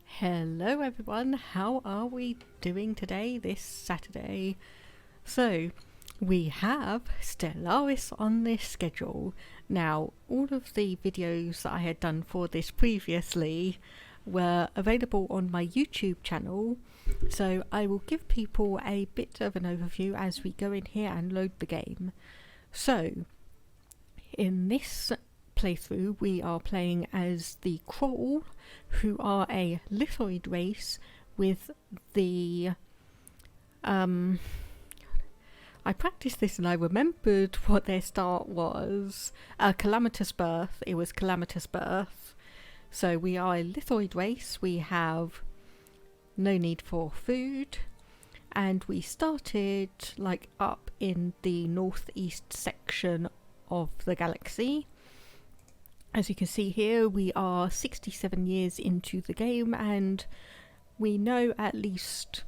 Hello everyone, how are we doing today, this Saturday? So, we have Stellaris on this schedule. Now, all of the videos that I had done for this previously were available on my YouTube channel, so I will give people a bit of an overview as we go in here and load the game. So, in this playthrough we are playing as the Kroll, who are a lithoid race with the I practiced this and I remembered what their start was. Calamitous birth. It was calamitous birth. So we are a lithoid race. We have no need for food, and we started like up in the northeast section of the galaxy. As you can see here, we are 67 years into the game, and we know at least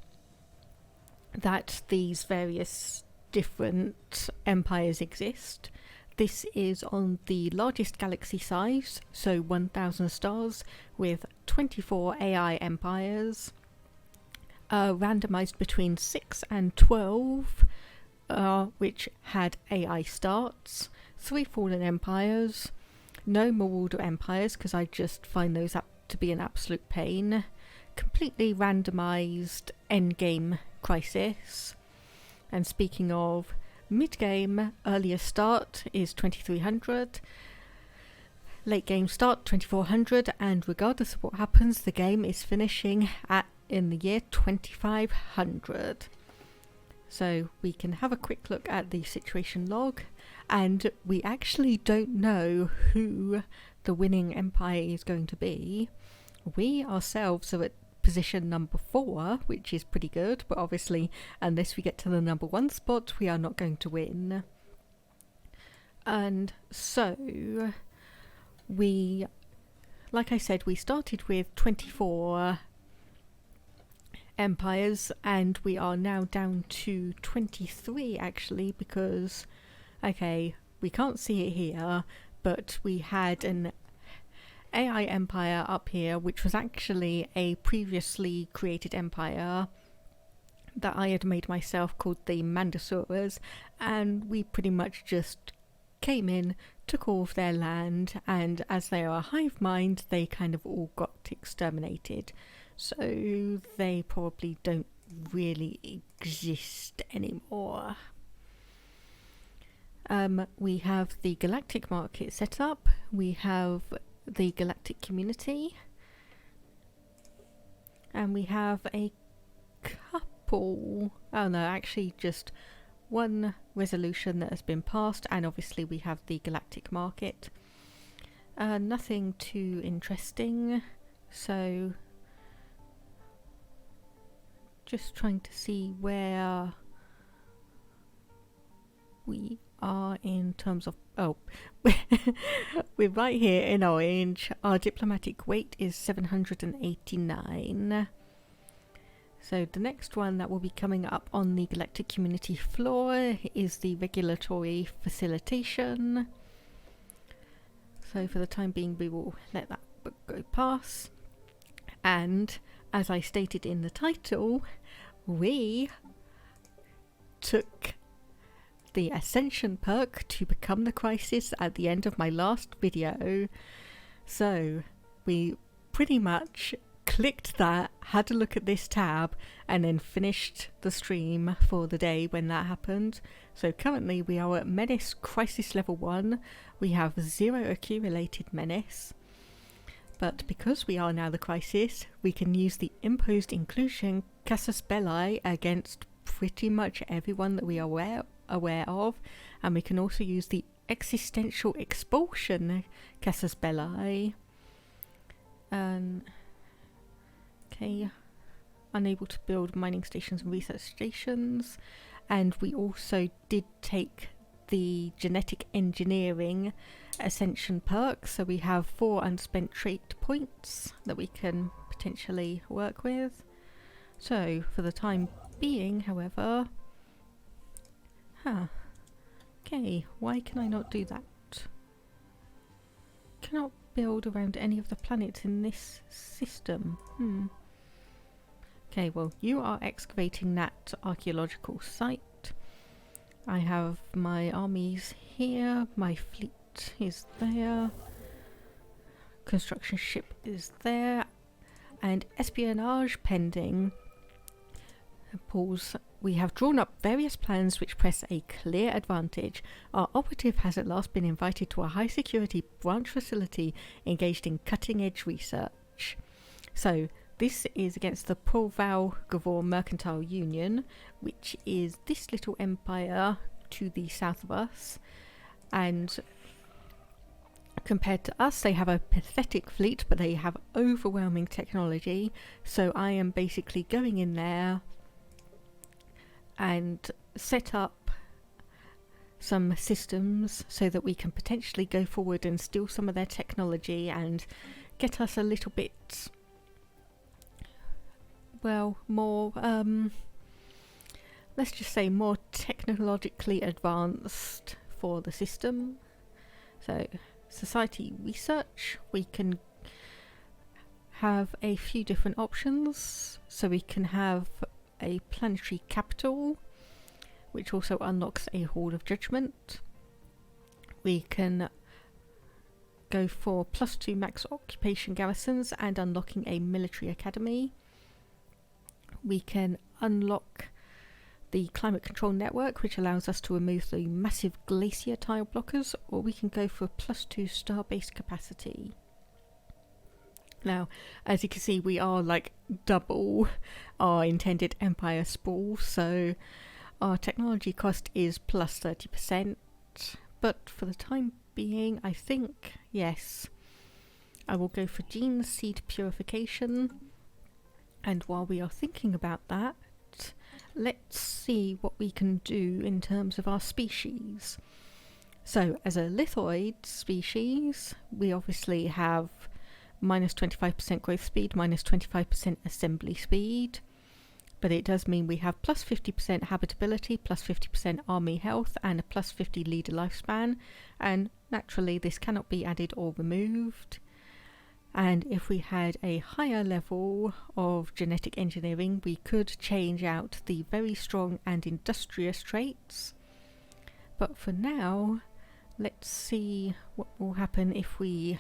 that these various different empires exist. This is on the largest galaxy size, so 1,000 stars, with 24 AI empires, randomized between 6 and 12, which had AI starts, 3 fallen empires, no Marauder empires because I just find those to be an absolute pain, completely randomized endgame crisis. And speaking of mid-game, earliest start is 2300, late game start 2400, and regardless of what happens, the game is finishing in the year 2500. So we can have a quick look at the situation log, and we actually don't know who the winning empire is going to be. We ourselves are at position number 4, which is pretty good, but obviously unless we get to the number 1 spot we are not going to win. And so like I said, we started with 24 empires, and we are now down to 23 actually, because okay, we can't see it here, but we had an AI empire up here which was actually a previously created empire that I had made myself, called the Mandosaurus, and we pretty much just came in, took all of their land, and as they are a hive mind they kind of all got exterminated. So they probably don't really exist anymore. We have the galactic market set up. We have the galactic community. And we have a couple... oh no, actually just one resolution that has been passed, and obviously we have the galactic market. Nothing too interesting, so... just trying to see where we are in terms of... oh, we're right here in orange. Our diplomatic weight is 789. So the next one that will be coming up on the galactic community floor is the regulatory facilitation. So for the time being we will let that go past. And as I stated in the title, we took the Ascension perk to become the Crisis at the end of my last video. So we pretty much clicked that, had a look at this tab, and then finished the stream for the day when that happened. So currently we are at Menace Crisis level 1. We have 0 accumulated Menace. But because we are now the Crisis, we can use the imposed inclusion casus belli against pretty much everyone that we are aware of, and we can also use the existential expulsion casus belli. Okay, unable to build mining stations and research stations, and we also did take the genetic engineering ascension perk, so we have 4 unspent trait points that we can potentially work with. So for the time being, however, okay, Okay, why can I not do that? Cannot build around any of the planets in this system. Okay, well, you are excavating that archaeological site. I have my armies here, my fleet is there, construction ship is there, and espionage pending. Pause. We have drawn up various plans which press a clear advantage. Our operative has at last been invited to a high security branch facility engaged in cutting edge research. So this is against the Proval Gavor Mercantile Union, which is this little empire to the south of us, and compared to us they have a pathetic fleet, but they have overwhelming technology. So I am basically going in there and set up some systems so that we can potentially go forward and steal some of their technology and get us a little bit, well, more, let's just say more technologically advanced for the system. So, society research, we can have a few different options. So we can have a planetary capital, which also unlocks a Hall of Judgment. We can go for +2 max occupation garrisons and unlocking a military academy. We can unlock the climate control network, which allows us to remove the massive glacier tile blockers, or we can go for +2 star-based capacity. Now, as you can see, we are like double our intended empire sprawl, so our technology cost is +30%, but for the time being, I think, yes, I will go for gene seed purification. And while we are thinking about that, let's see what we can do in terms of our species. So, as a lithoid species, we obviously have -25% growth speed, -25% assembly speed, but it does mean we have +50% habitability, +50% army health, and a +50 leader lifespan, and naturally this cannot be added or removed. And if we had a higher level of genetic engineering, we could change out the very strong and industrious traits. But for now, let's see what will happen if we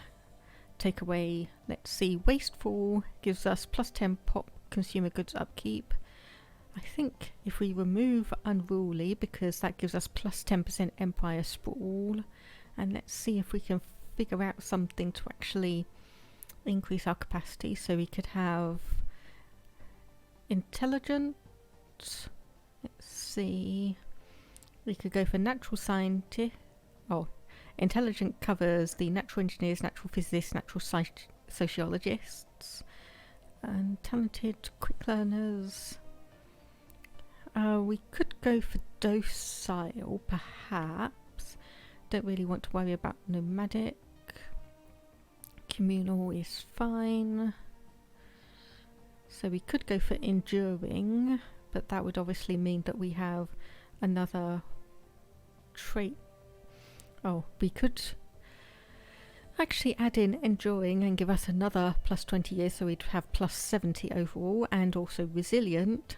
take away, let's see, wasteful gives us +10 pop consumer goods upkeep. I think if we remove unruly, because that gives us +10% empire sprawl, and let's see if we can figure out something to actually increase our capacity. So we could have intelligent, let's see, we could go for natural scientist. Oh, intelligent covers the natural engineers, natural physicists, natural sociologists, and talented quick learners. We could go for docile, perhaps. Don't really want to worry about nomadic. Communal is fine. So we could go for enduring, but that would obviously mean that we have another trait. Oh, we could actually add in enduring and give us another +20 years, so we'd have +70 overall, and also resilient,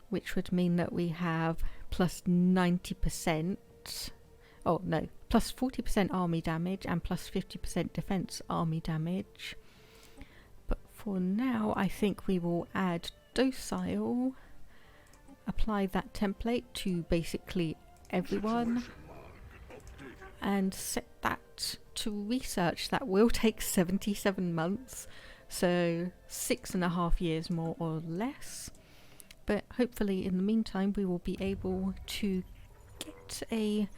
which would mean that we have +90%. Oh no, +40% army damage and +50% defense army damage. But for now, I think we will add docile, apply that template to basically everyone, and set that to research. That will take 77 months, so 6.5 years more or less. But hopefully in the meantime we will be able to get a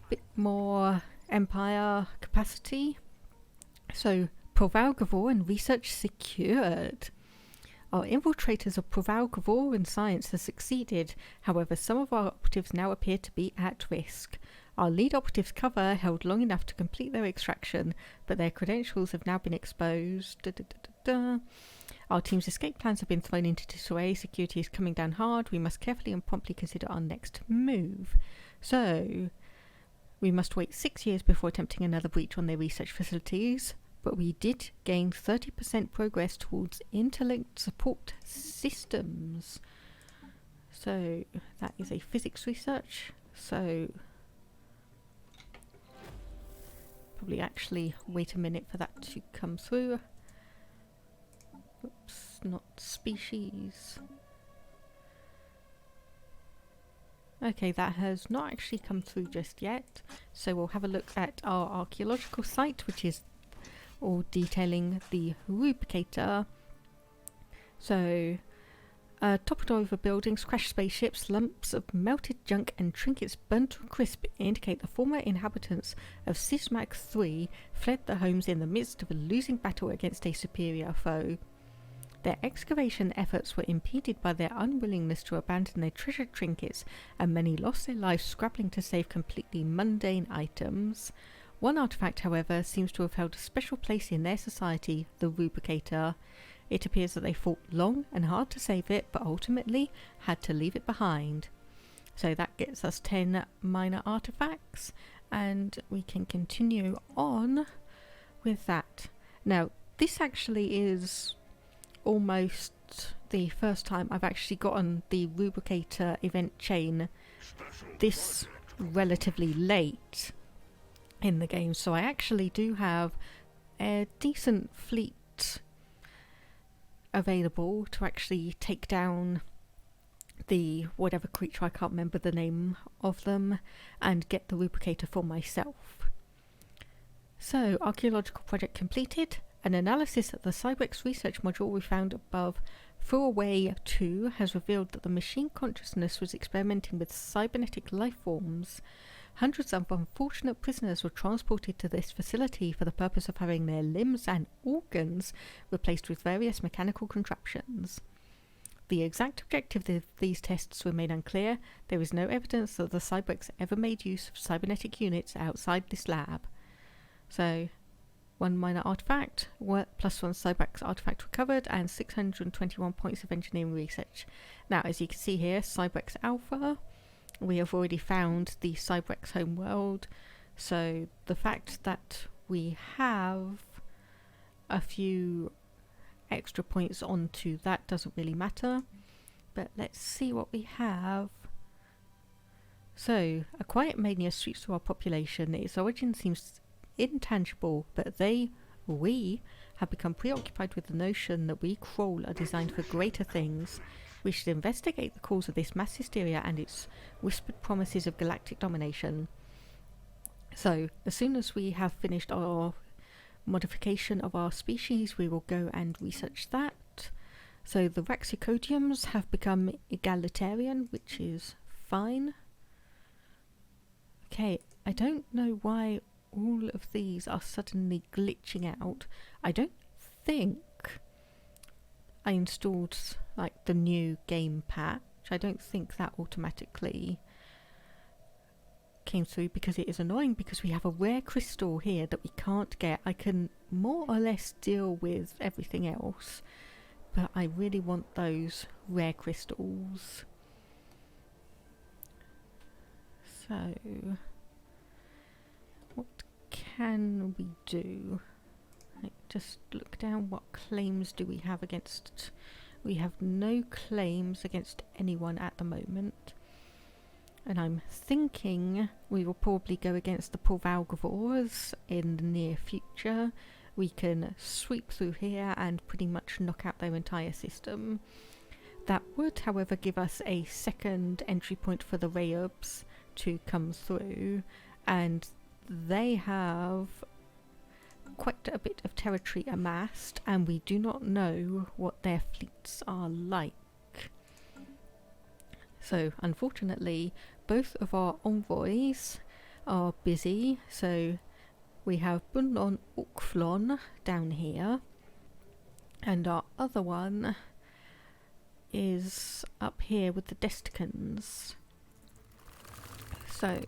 bit more empire capacity. So Proval Gavor and research secured. Our infiltrators of Proval Gavor and science have succeeded. However, some of our operatives now appear to be at risk. Our lead operatives' cover held long enough to complete their extraction, but their credentials have now been exposed. Our team's escape plans have been thrown into disarray. Security is coming down hard. We must carefully and promptly consider our next move. So, we must wait 6 years before attempting another breach on their research facilities, but we did gain 30% progress towards interlinked support systems. So, that is a physics research, so probably actually wait a minute for that to come through. Oops, not species. Okay, that has not actually come through just yet, so we'll have a look at our archaeological site, which is all detailing the rubricator. So, toppled over buildings, crashed spaceships, lumps of melted junk and trinkets burnt to a crisp indicate the former inhabitants of Sismac 3 fled their homes in the midst of a losing battle against a superior foe. Their excavation efforts were impeded by their unwillingness to abandon their treasured trinkets, and many lost their lives scrabbling to save completely mundane items. One artifact, however, seems to have held a special place in their society, the rubricator. It appears that they fought long and hard to save it, but ultimately had to leave it behind. So that gets us 10 minor artifacts, and we can continue on with that. Now, this actually is almost the first time I've actually gotten the rubricator event chain this relatively late in the game, so I actually do have a decent fleet available to actually take down the whatever creature, I can't remember the name of them, and get the rubricator for myself. So, archaeological project completed. An analysis of the Cybex research module we found above Throwaway 2 has revealed that the machine consciousness was experimenting with cybernetic life forms. Hundreds of unfortunate prisoners were transported to this facility for the purpose of having their limbs and organs replaced with various mechanical contraptions. The exact objective of these tests remain unclear. There is no evidence that the Cybex ever made use of cybernetic units outside this lab. So, 1 minor artifact, +1 Cybex artifact recovered, and 621 points of engineering research. Now, as you can see here, Cybex Alpha, we have already found the Cybex homeworld, so the fact that we have a few extra points onto that doesn't really matter. But let's see what we have. So, a quiet mania sweeps through our population. Its origin seems intangible, but we have become preoccupied with the notion that we Kroll are designed for greater things. We should investigate the cause of this mass hysteria and its whispered promises of galactic domination. So, as soon as we have finished our modification of our species, we will go and research that. So, the Raxicodiums have become egalitarian, which is fine. Okay, I don't know why all of these are suddenly glitching out. I don't think I installed like the new game patch. I don't think that automatically came through, because it is annoying because we have a rare crystal here that we can't get. I can more or less deal with everything else, but I really want those rare crystals. So, what can we do? Just look down. What claims do we have against? We have no claims against anyone at the moment. And I'm thinking we will probably go against the Porvalgavors in the near future. We can sweep through here and pretty much knock out their entire system. That would, however, give us a second entry point for the Rayubs to come through, and they have quite a bit of territory amassed, and we do not know what their fleets are like. So, unfortunately, both of our envoys are busy. So, we have Bunlon Ukflon down here, and our other one is up here with the Desticans. So,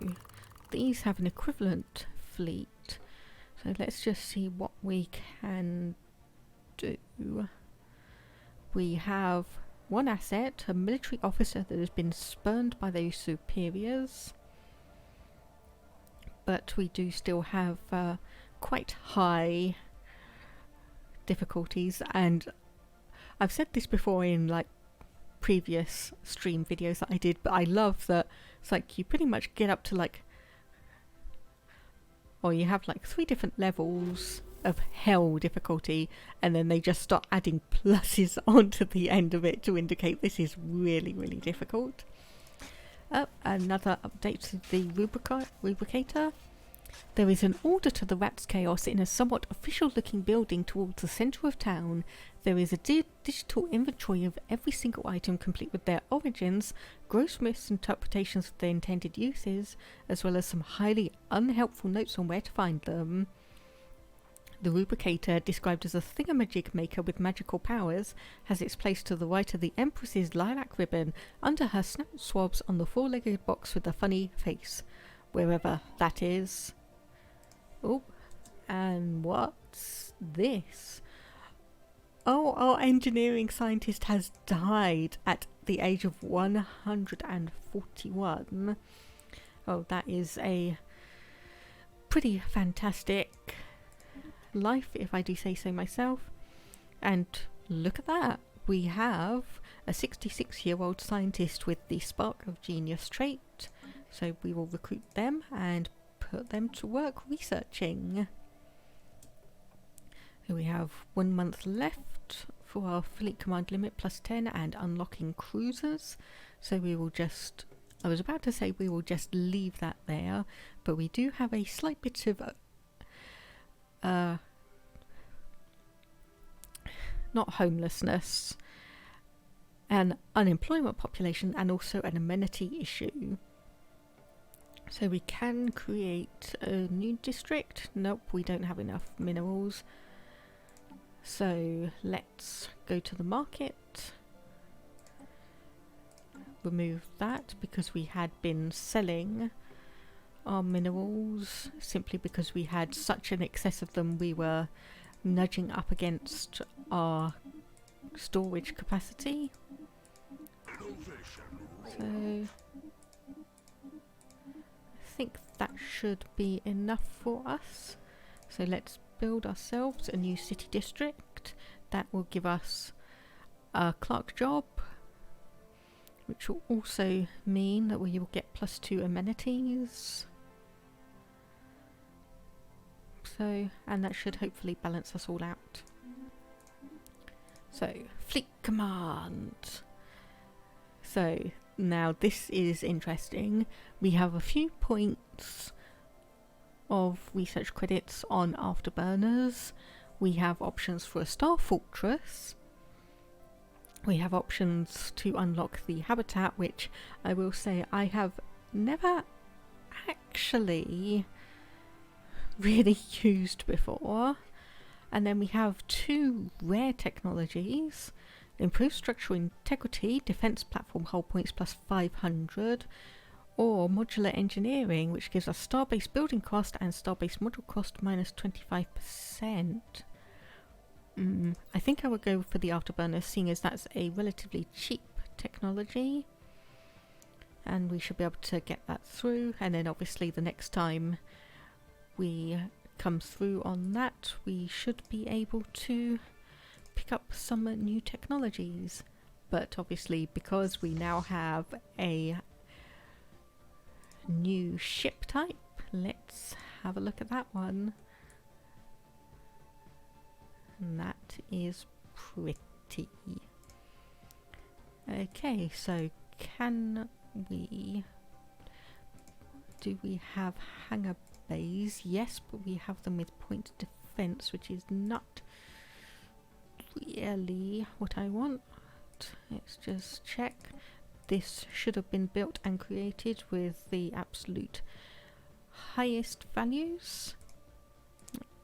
these have an equivalent fleet. So let's just see what we can do. We have one asset, a military officer that has been spurned by their superiors. but we do still have quite high difficulties, and I've said this before in like previous stream videos that I did, but I love that it's like you pretty much get up to like, or you have like 3 different levels of hell difficulty, and then they just start adding pluses onto the end of it to indicate this is really, really difficult. Another update to the rubricator. There is an order to the Rat's Chaos in a somewhat official looking building towards the centre of town. There is a digital inventory of every single item complete with their origins, gross misinterpretations of their intended uses, as well as some highly unhelpful notes on where to find them. The rubricator, described as a thingamajig maker with magical powers, has its place to the right of the Empress's lilac ribbon, under her snout swabs on the 4-legged box with a funny face, wherever that is. Oh, and what's this? Oh, our engineering scientist has died at the age of 141. Oh, that is a pretty fantastic life, if I do say so myself. And look at that. We have a 66-year-old scientist with the spark of genius trait. So we will recruit them and put them to work researching. So we have 1 month left for our fleet command limit plus 10 and unlocking cruisers. So we will just, I was about to say we will just leave that there, but we do have a slight bit of not homelessness, an unemployment population, and also an amenity issue. So we can create a new district. Nope, we don't have enough minerals. So let's go to the market. Remove that because we had been selling our minerals simply because we had such an excess of them. We were nudging up against our storage capacity. So I think that should be enough for us. So let's build ourselves a new city district. That will give us a clerk job, which will also mean that we will get +2 amenities. So, and that should hopefully balance us all out. So, fleet command. So, now this is interesting. We have a few points of research credits on afterburners. We have options for a star fortress. We have options to unlock the habitat, which I will say I have never actually really used before. And then we have 2 rare technologies: improved structural integrity, defense platform hull points +500, or modular engineering, which gives us star-based building cost and star-based module cost -25%. I think I would go for the afterburner, seeing as that's a relatively cheap technology, and we should be able to get that through. And then obviously the next time we come through on that, we should be able to pick up some new technologies. But obviously, because we now have a new ship type, let's have a look at that one. And that is pretty. Okay, so do we have hangar bays? Yes, but we have them with point defense, which is not really what I want. Let's just check. This should have been built and created with the absolute highest values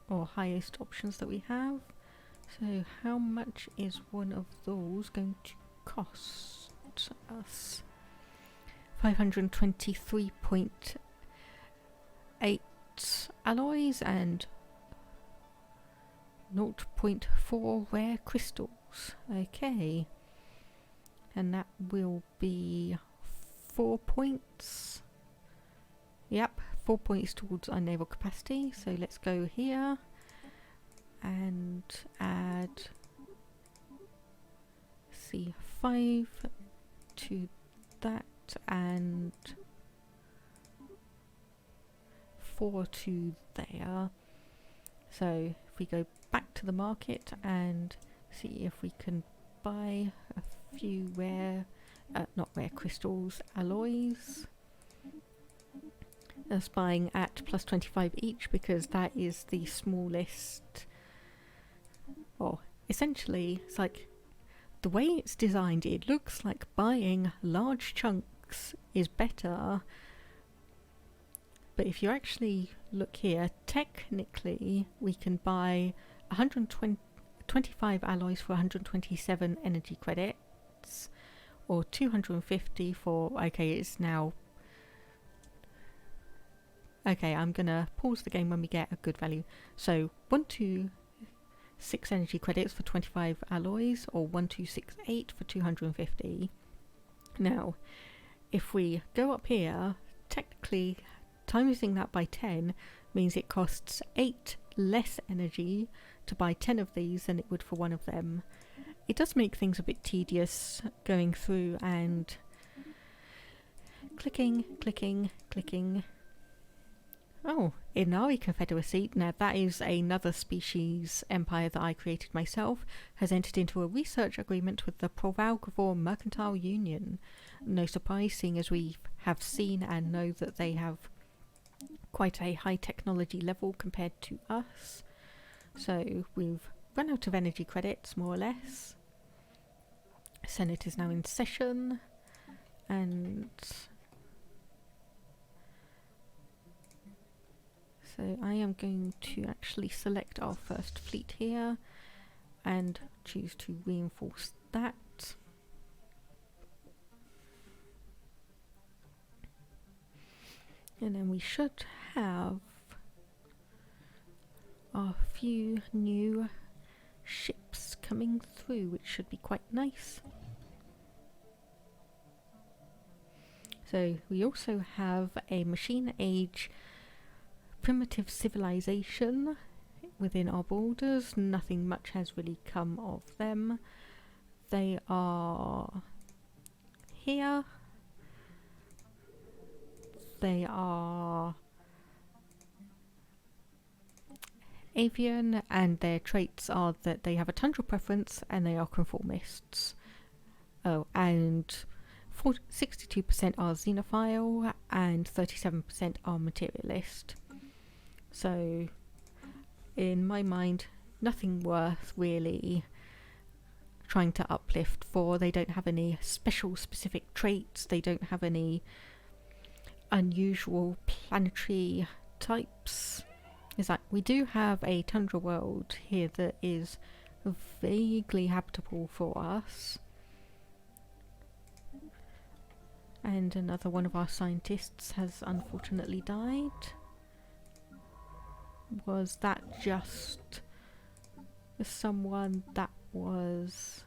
or highest options that we have. So how much is one of those going to cost us? 523.8 alloys and 0.4 rare crystals. Okay. And that will be 4 points. Yep, 4 points towards our naval capacity, so let's go here and add C5 to that and 4 to there. So if we go back to the market and see if we can buy a few rare, not rare crystals, alloys. That's buying at plus 25 each because that is the smallest. Or essentially, it's like the way it's designed, it looks like buying large chunks is better. But if you actually look here, technically we can buy 125 alloys for 127 energy credits, or 250 for, okay, it's now, okay, I'm gonna pause the game when we get a good value. So 126 energy credits for 25 alloys, or 1268 for 250. Now, if we go up here, technically timesing that by 10 means it costs 8 less energy to buy 10 of these than it would for one of them. It does make things a bit tedious going through and clicking. Oh, Inari Confederacy, now that is another species empire that I created myself, has entered into a research agreement with the Provalgavor Mercantile Union. No surprise, seeing as we have seen and know that they have quite a high technology level compared to us. So we've run out of energy credits, more or less. Senate is now in session, and so I am going to actually select our first fleet here and choose to reinforce that. And then we should have a few new ships coming through, which should be quite nice. So we also have a machine age primitive civilization within our borders. Nothing much has really come of them. They are here. They are avian, and their traits are that they have a tundra preference and they are conformists. Oh, and 62% are xenophile and 37% are materialist. So, in my mind, nothing worth really trying to uplift for. They don't have any special specific traits, they don't have any unusual planetary types. Is that we do have a tundra world here that is vaguely habitable for us, and another one of our scientists has unfortunately died. Was that just someone that was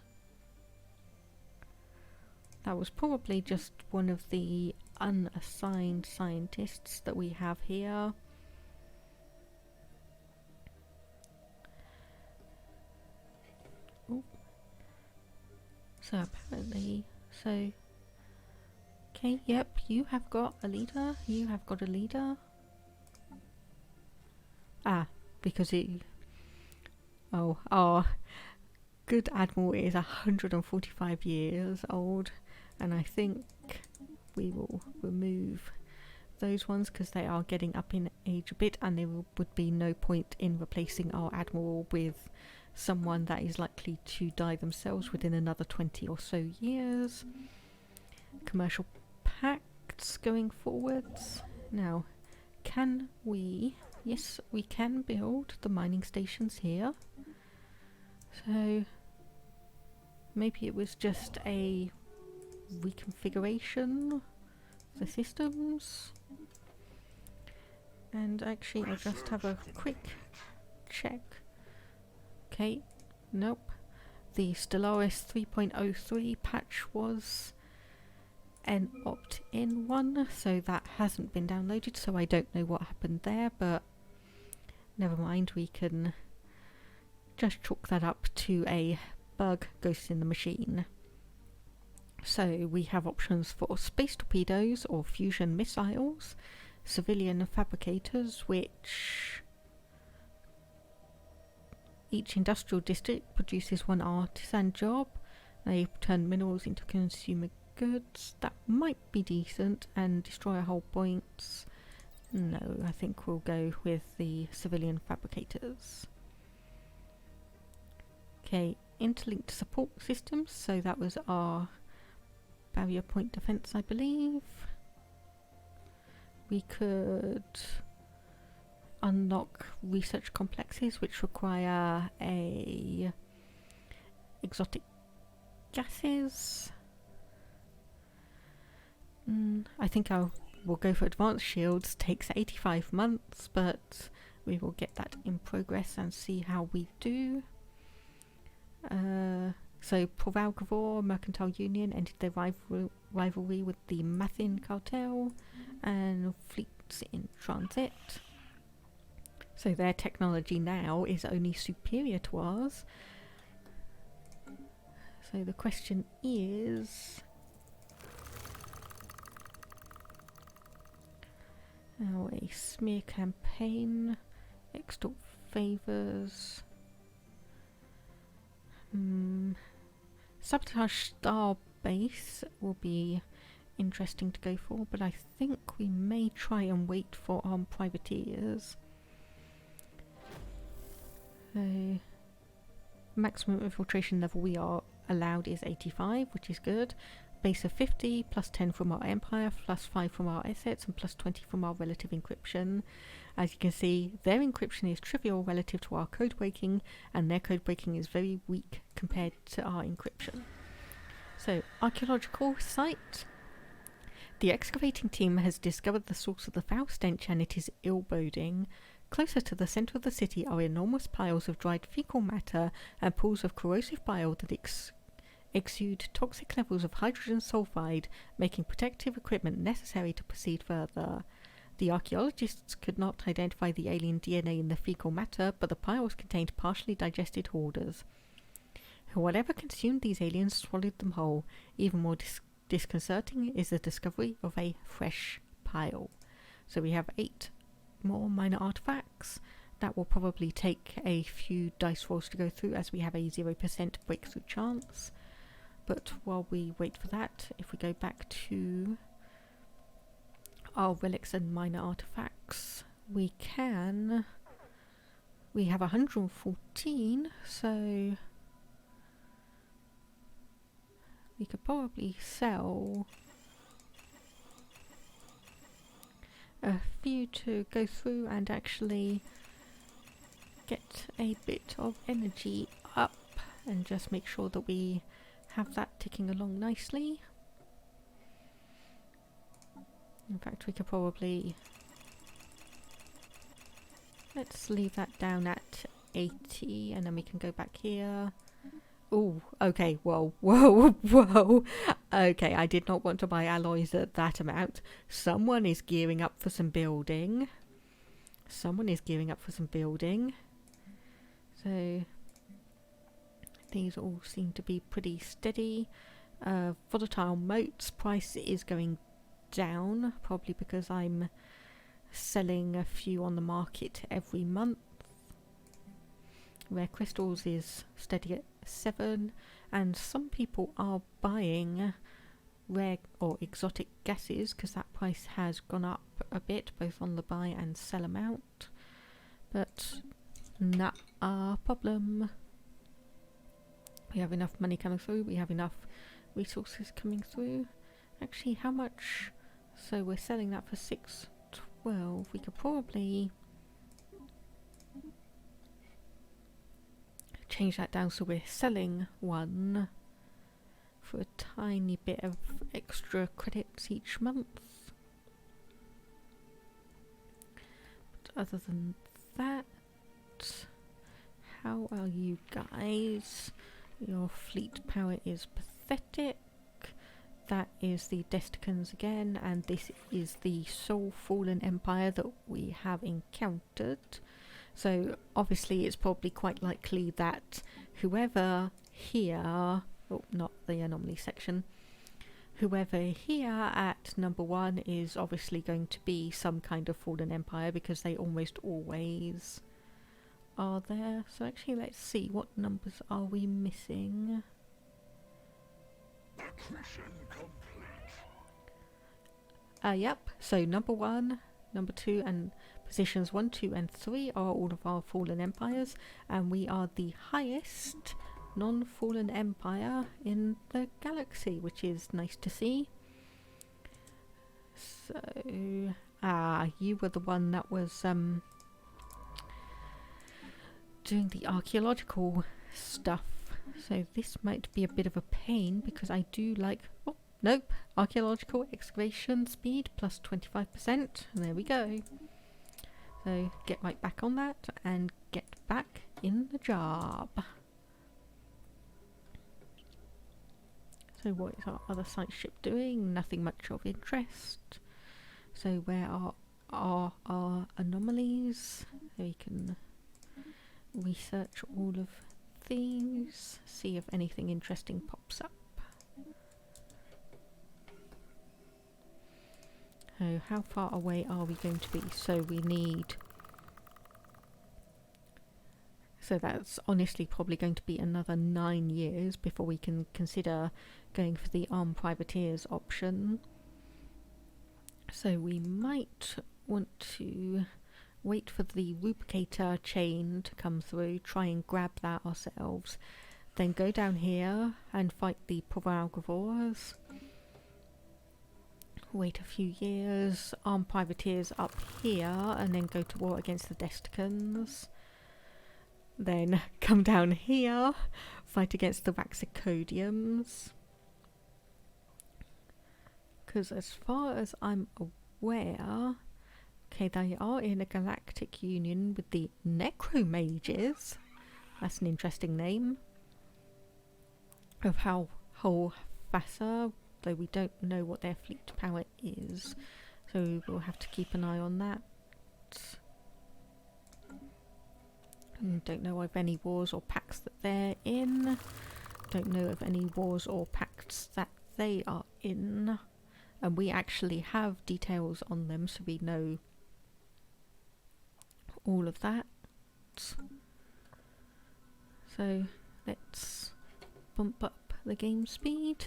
probably just one of the unassigned scientists that we have here? Ooh. So apparently, okay, yep, you have got a leader, because our good admiral is 145 years old, and I think we will remove those ones because they are getting up in age a bit, and there would be no point in replacing our admiral with someone that is likely to die themselves within another 20 or so years. Commercial pacts going forwards. Now, can we... Yes, we can build the mining stations here. So maybe it was just a reconfiguration of the systems. And actually I'll just have a quick check. Okay, nope. The Stellaris 3.03 patch was an opt-in one, so that hasn't been downloaded, so I don't know what happened there, but never mind, we can just chalk that up to a bug ghost in the machine. So we have options for space torpedoes or fusion missiles, civilian fabricators, which each industrial district produces one artisan job. They turn minerals into consumer goods. That might be decent. And destroyer hull points. No, I think we'll go with the civilian fabricators. Okay, interlinked support systems. So that was our barrier point defense, I believe. We could unlock research complexes which require a exotic gases. I think we'll go for advanced shields. Takes 85 months, but we will get that in progress and see how we do. So Provalgavor Mercantile Union ended their rivalry with the Mathin cartel and fleets in transit. So their technology now is only superior to ours. So the question is, now a smear campaign, extort favours, sabotage star base will be interesting to go for, but I think we may try and wait for armed privateers. So maximum infiltration level we are allowed is 85, which is good. Base of 50, plus 10 from our empire, plus 5 from our assets, and plus 20 from our relative encryption. As you can see, their encryption is trivial relative to our code breaking, and their code breaking is very weak compared to our encryption. So, archaeological site. The excavating team has discovered the source of the foul stench, and it is ill-boding. Closer to the centre of the city are enormous piles of dried fecal matter and pools of corrosive bile that exude toxic levels of hydrogen sulfide, making protective equipment necessary to proceed further. The archaeologists could not identify the alien DNA in the fecal matter, but the piles contained partially digested hoarders. Whatever consumed these aliens swallowed them whole. Even more disconcerting is the discovery of a fresh pile. So we have 8 more minor artifacts. That will probably take a few dice rolls to go through, as we have a 0% breakthrough chance. But while we wait for that, if we go back to our relics and minor artifacts, we have 114, so we could probably sell a few to go through and actually get a bit of energy up and just make sure that we have that ticking along nicely. In fact, we could probably, let's leave that down at 80 and then we can go back here. Oh, okay, whoa. Okay, I did not want to buy alloys at that amount. Someone is gearing up for some building. So these all seem to be pretty steady. Volatile motes price is going down, probably because I'm selling a few on the market every month. Rare crystals is steady at 7, and some people are buying rare or exotic gases because that price has gone up a bit, both on the buy and sell amount. But not a problem. We have enough money coming through, we have enough resources coming through. Actually, how much? So we're selling that for 612. We could probably change that down so we're selling one for a tiny bit of extra credits each month. But other than that, how are you guys? Your fleet power is pathetic. that is the Desticans again, and this is the sole fallen empire that we have encountered. So obviously it's probably quite likely that whoever here, oh, not the anomaly section, whoever here at number 1 is obviously going to be some kind of fallen empire, because they almost always are there. So actually let's see, what numbers are we missing? Yep, so number 1, number 2 and positions 1, 2 and 3 are all of our fallen empires, and we are the highest non-fallen empire in the galaxy, which is nice to see. So you were the one that was doing the archaeological stuff, so this might be a bit of a pain, because I do like, oh nope, archaeological excavation speed plus 25%, there we go. So get right back on that and get back in the job. So what is our other site ship doing? Nothing much of interest. So where are our anomalies? So we can research all of these, see if anything interesting pops up. So how far away are we going to be? So we need... So that's honestly probably going to be another 9 years before we can consider going for the armed privateers option. So we might want to wait for the rubricator chain to come through, try and grab that ourselves, then go down here and fight the Provalgravores. Wait a few years, arm privateers up here, and then go to war against the Desticans. Then come down here, fight against the Vaxicodiums. Because as far as I'm aware, okay, they are in a galactic union with the Necromages. That's an interesting name. Of how Fassa, though we don't know what their fleet power is, so we'll have to keep an eye on that. Don't know of any wars or pacts that they're in. Don't know of any wars or pacts that they are in. And we actually have details on them, so we know all of that. So let's bump up the game speed.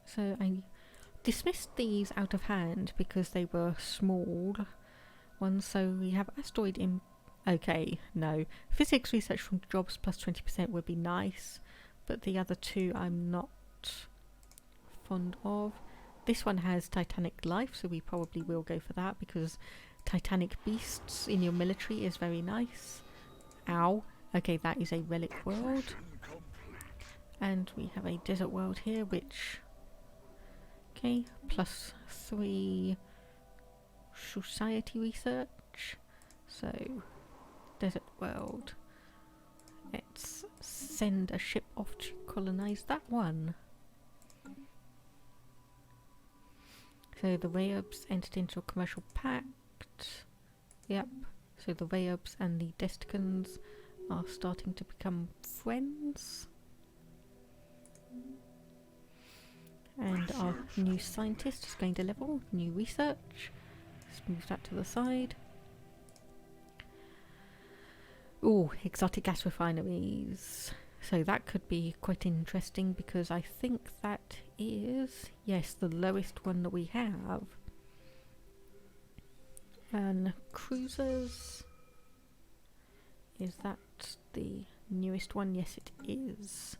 So I dismissed these out of hand because they were small ones. So we have asteroid in... Okay, no. Physics research from jobs plus 20% would be nice, but the other two I'm not fond of. This one has Titanic life, so we probably will go for that, because Titanic beasts in your military is very nice. Ow. Okay, that is a relic world. And we have a desert world here, which... Okay, plus 3 society research. So, desert world. Let's send a ship off to colonize that one. So the Rayobs entered into a commercial pact. Yep. So the Rayobs and the Desticans are starting to become friends. And our new scientist is going to level, new research. Let's move that to the side. Oh, exotic gas refineries. So that could be quite interesting, because I think that is, yes, the lowest one that we have. And cruisers. Is that the newest one? Yes, it is.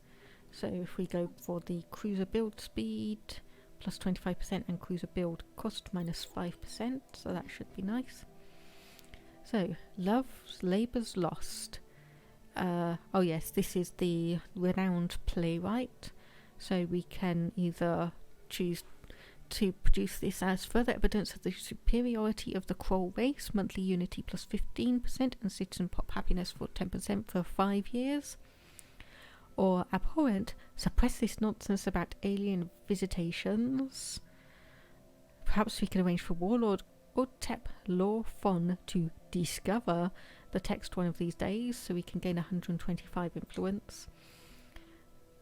So if we go for the cruiser build speed plus 25% and cruiser build cost minus 5%, so that should be nice. So, Love's Labours Lost. Oh yes, this is the renowned playwright. So we can either choose to produce this as further evidence of the superiority of the Kroll race, monthly unity plus 15% and citizen pop happiness for 10% for 5 years. or abhorrent, suppress this nonsense about alien visitations. Perhaps we can arrange for Warlord Utep Lorfon to discover the text one of these days, so we can gain 125 influence.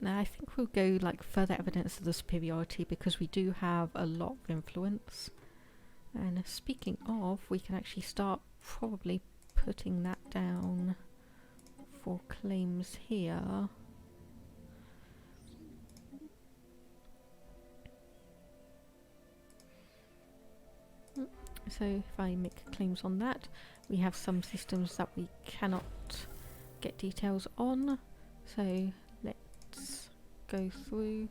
Now I think we'll go like further evidence of the superiority because we do have a lot of influence. And speaking of, we can actually start probably putting that down for claims here. So if I make claims on that, we have some systems that we cannot get details on. So let's go through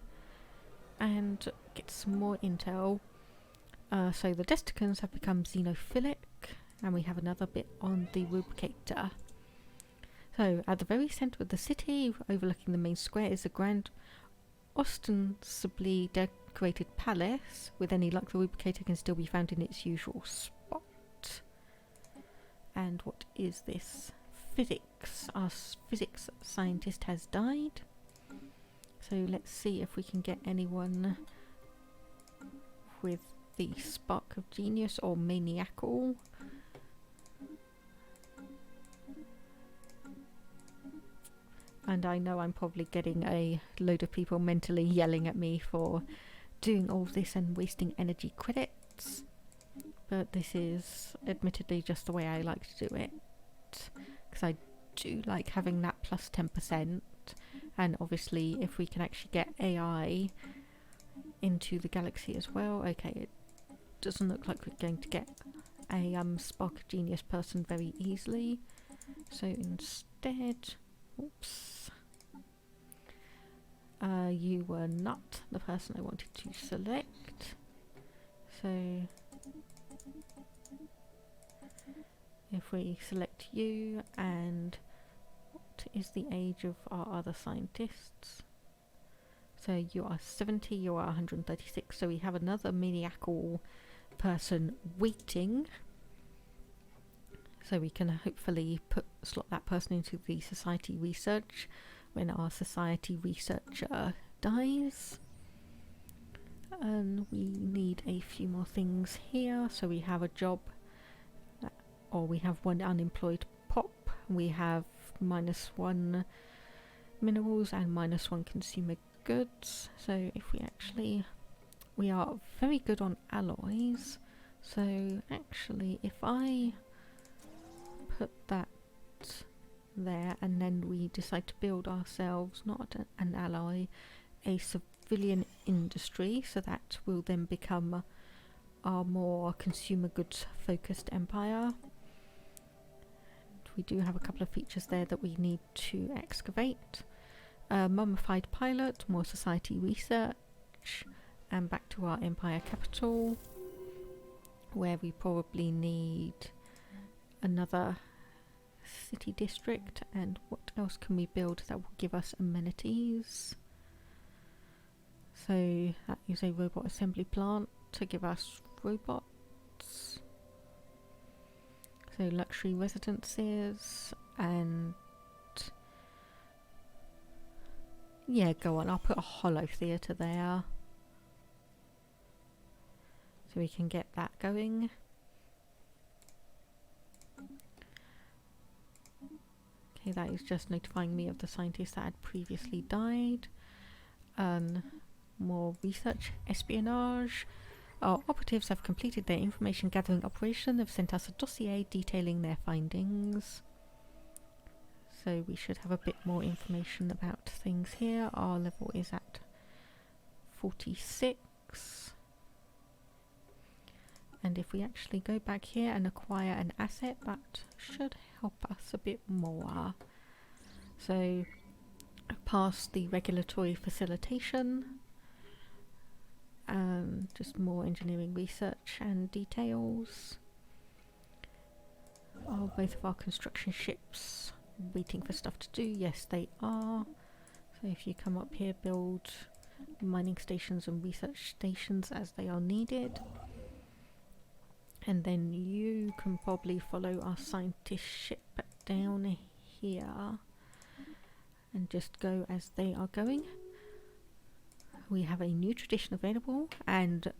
and get some more intel. So the Desticans have become xenophilic, and we have another bit on the rubricator. So at the very centre of the city, overlooking the main square, is a grand, ostensibly decorated palace. With any luck, the rubricator can still be found in its usual spot. And what is this? Physics. Our physics scientist has died. So let's see if we can get anyone with the spark of genius or maniacal. And I know I'm probably getting a load of people mentally yelling at me for doing all this and wasting energy credits. But this is admittedly just the way I like to do it. Because I do like having that plus 10%. And obviously if we can actually get AI into the galaxy as well. Okay, it doesn't look like we're going to get a spark of genius person very easily. So instead... Oops. You were not the person I wanted to select. So if we select you, and what is the age of our other scientists? So you are 70, you are 136, so we have another maniacal person waiting. So we can hopefully slot that person into the society research when our society researcher dies. And we need a few more things here. So we have a job, or we have one unemployed pop. We have -1 minerals and -1 consumer goods. So if we actually, we are very good on alloys. So actually if I put that there, and then we decide to build ourselves not an ally, a civilian industry, so that will then become our more consumer goods focused empire. And we do have a couple of features there that we need to excavate. Mummified pilot, more society research, and back to our empire capital, where we probably need another city district. And what else can we build that will give us amenities? So that is a robot assembly plant to give us robots. So luxury residences, and yeah, go on, I'll put a hollow theatre there so we can get that going. Okay, that is just notifying me of the scientists that had previously died. More research, espionage. Our operatives have completed their information gathering operation. They've sent us a dossier detailing their findings. So we should have a bit more information about things here. Our level is at 46. And if we actually go back here and acquire an asset, that should help us a bit more. So past the regulatory facilitation, just more engineering research and details. Are both of our construction ships waiting for stuff to do? Yes, they are. So if you come up here, build mining stations and research stations as they are needed. And then you can probably follow our scientist ship down here. and just go as they are going. We have a new tradition available, and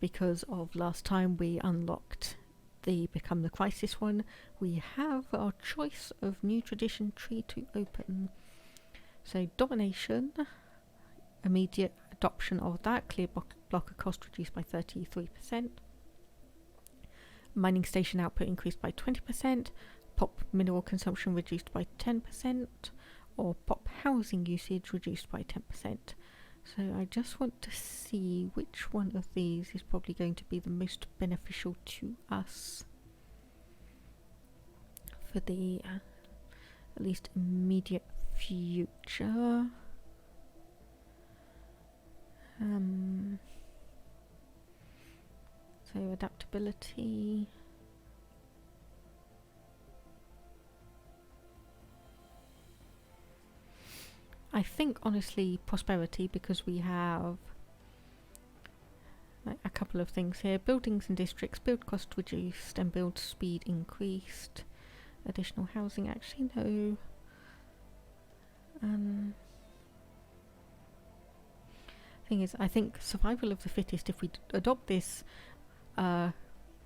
because of last time we unlocked the Become the Crisis one, we have our choice of new tradition tree to open. So domination, immediate adoption of that, clear blocker cost reduced by 33%, mining station output increased by 20%, pop mineral consumption reduced by 10%, or pop housing usage reduced by 10%. So I just want to see which one of these is probably going to be the most beneficial to us for the at least immediate future. So adaptability. I think honestly prosperity, because we have like a couple of things here. Buildings and districts, build cost reduced and build speed increased. Additional housing, actually no. Thing is, I think survival of the fittest, if we adopt this, I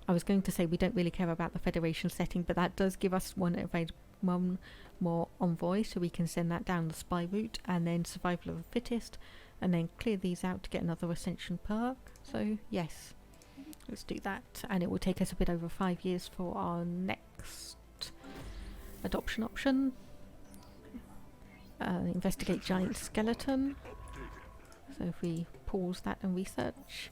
was going to say we don't really care about the Federation setting, but that does give us one more envoy, so we can send that down the spy route, and then survival of the fittest, and then clear these out to get another ascension perk. So yes, let's do that, and it will take us a bit over 5 years for our next adoption option. Investigate giant skeleton. So if we pause that and research,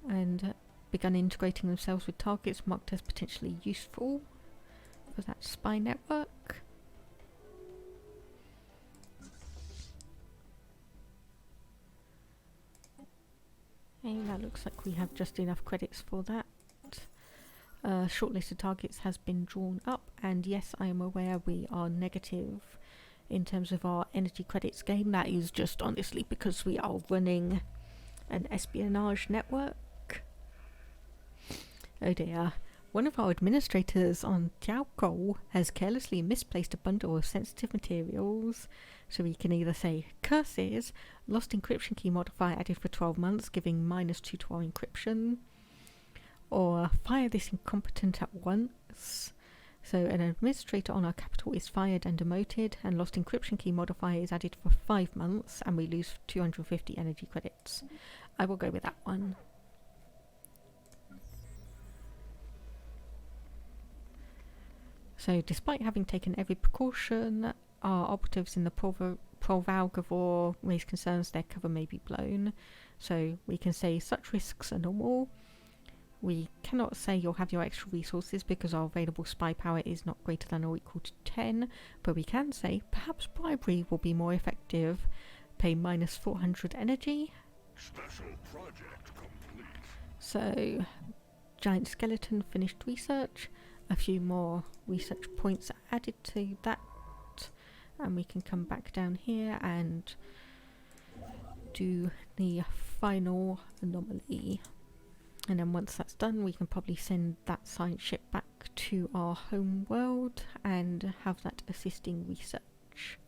and begun integrating themselves with targets marked as potentially useful for that spy network. And that looks like we have just enough credits for that. Shortlisted targets has been drawn up, and yes, I am aware we are negative in terms of our energy credits gain. That is just honestly because we are running an espionage network. Oh dear. One of our administrators on Tiaoko has carelessly misplaced a bundle of sensitive materials, so we can either say curses, lost encryption key modifier added for 12 months giving -2 to our encryption, or fire this incompetent at once. So an administrator on our capital is fired and demoted, and lost encryption key modifier is added for 5 months, and we lose 250 energy credits. I will go with that one. So despite having taken every precaution, our operatives in the Provalgavor raise concerns their cover may be blown. So we can say such risks are normal. We cannot say you'll have your extra resources because our available spy power is not greater than or equal to 10, but we can say perhaps bribery will be more effective. Pay -400 energy. Special project complete. So giant skeleton finished research. A few more research points added to that, and we can come back down here and do the final anomaly. And then once that's done, we can probably send that science ship back to our home world and have that assisting research.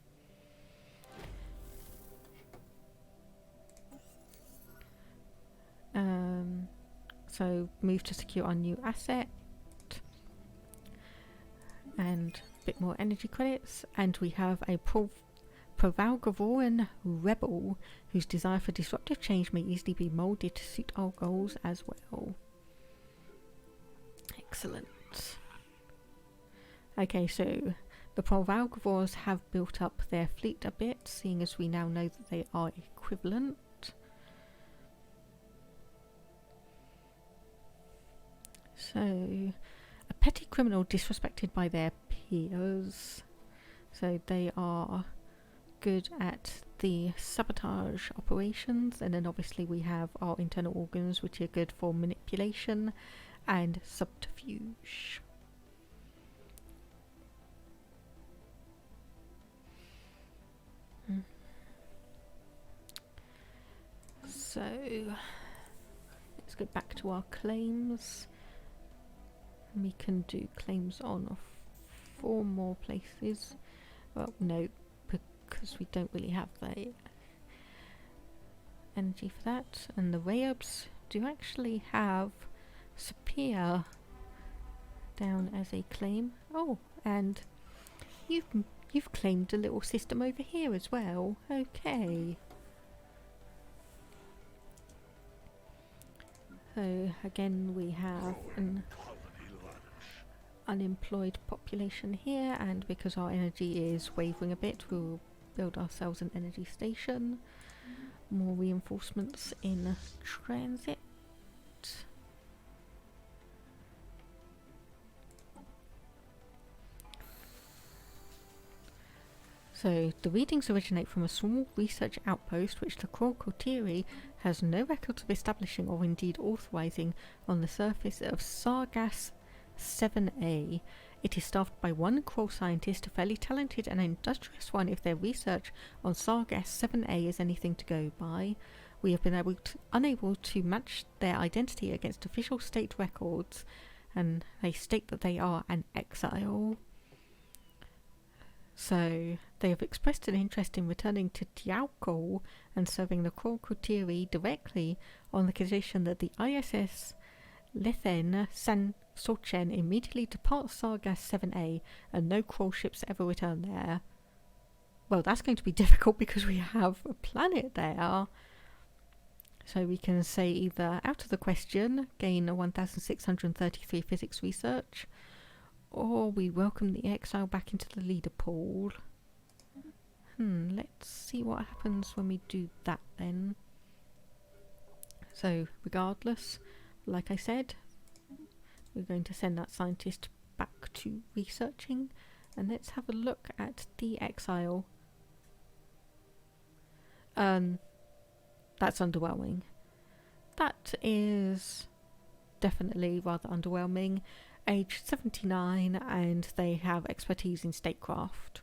So move to secure our new asset. And a bit more energy credits, and we have a Provalgavoran rebel whose desire for disruptive change may easily be moulded to suit our goals as well. Excellent. Okay, so the Provalgavors have built up their fleet a bit, seeing as we now know that they are equivalent. So a petty criminal disrespected by their peers. So they are good at the sabotage operations, and then obviously we have our internal organs, which are good for manipulation and subterfuge. So let's go back to our claims. We can do claims on 4 more places. Well, no, because we don't really have the energy for that. And the Rayobs do actually have Sapir down as a claim. Oh, and you've claimed a little system over here as well. Okay. So again we have an unemployed population here, and because our energy is wavering a bit, we'll build ourselves an energy station. More reinforcements in transit. So the readings originate from a small research outpost which the Coterie has no records of establishing or indeed authorizing on the surface of Sargass 7A. It is staffed by one Kroll scientist, a fairly talented and industrious one if their research on Sargass 7A is anything to go by. We have been unable to match their identity against official state records, and they state that they are an exile. So they have expressed an interest in returning to Diaukol and serving the Kroll Coterie directly on the condition that the ISS Lethen San Sochen immediately departs Sargass 7A and no Kroll ships ever return there. Well, that's going to be difficult because we have a planet there. So we can say either out of the question, gain a 1633 physics research, or we welcome the exile back into the leader pool. Let's see what happens when we do that then. So regardless, like I said, we're going to send that scientist back to researching, and let's have a look at the exile. That's underwhelming. That is definitely rather underwhelming. Age 79, and they have expertise in statecraft.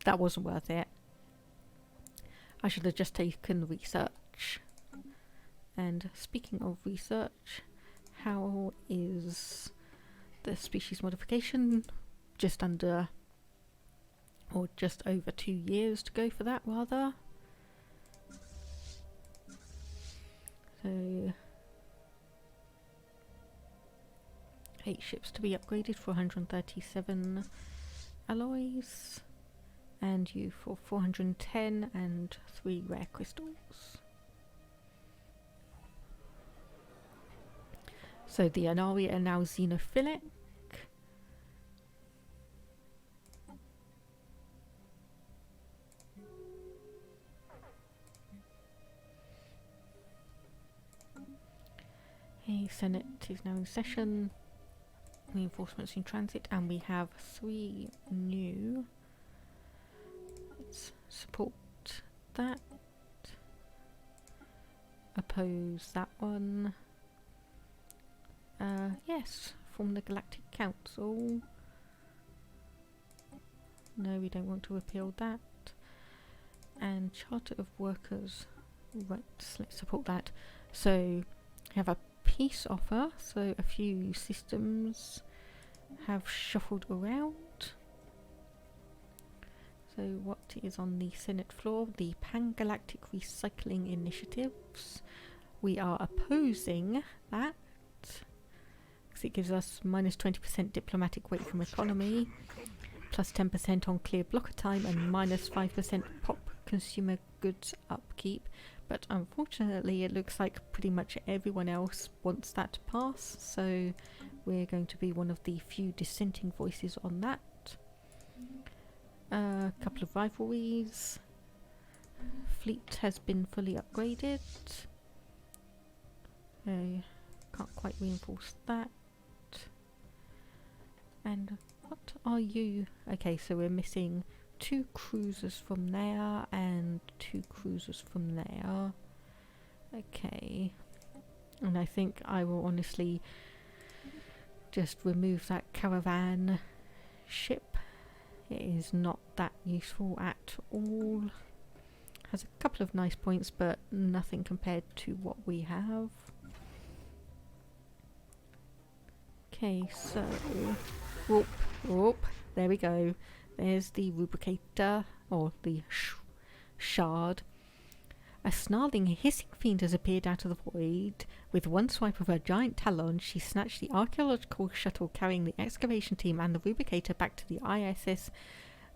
That wasn't worth it. I should have just taken research. And speaking of research, how is the species modification? Just under, or just over 2 years to go for that, rather. So 8 ships to be upgraded for 137 alloys, and you for 410 and 3 rare crystals. So the Anari are now xenophilic. The Senate is now in session. Reinforcements in transit, and we have 3 new. Let's support that. Oppose that one. Yes, from the Galactic Council. No, we don't want to repeal that. And Charter of Workers. Right, let's support that. So, we have a peace offer, so a few systems have shuffled around. So what is on the Senate floor? The Pan-Galactic Recycling Initiatives. We are opposing that because it gives us minus 20% diplomatic weight from economy, plus 10% on clear blocker time, and minus 5% pop consumer goods upkeep. But unfortunately it looks like pretty much everyone else wants that to pass, so we're going to be one of the few dissenting voices on that. A couple of rivalries. Fleet has been fully upgraded. Can't quite reinforce that. And what are you? Okay, so we're missing 2 cruisers from there and 2 cruisers from there. Okay. And I think I will honestly just remove that caravan ship. It is not that useful at all. Has a couple of nice points, but nothing compared to what we have. Okay, so whoop, whoop, there we go. There's the rubricator. or the shard. A snarling, hissing fiend has appeared out of the void. With one swipe of her giant talon, she snatched the archaeological shuttle carrying the excavation team and the rubricator back to the ISS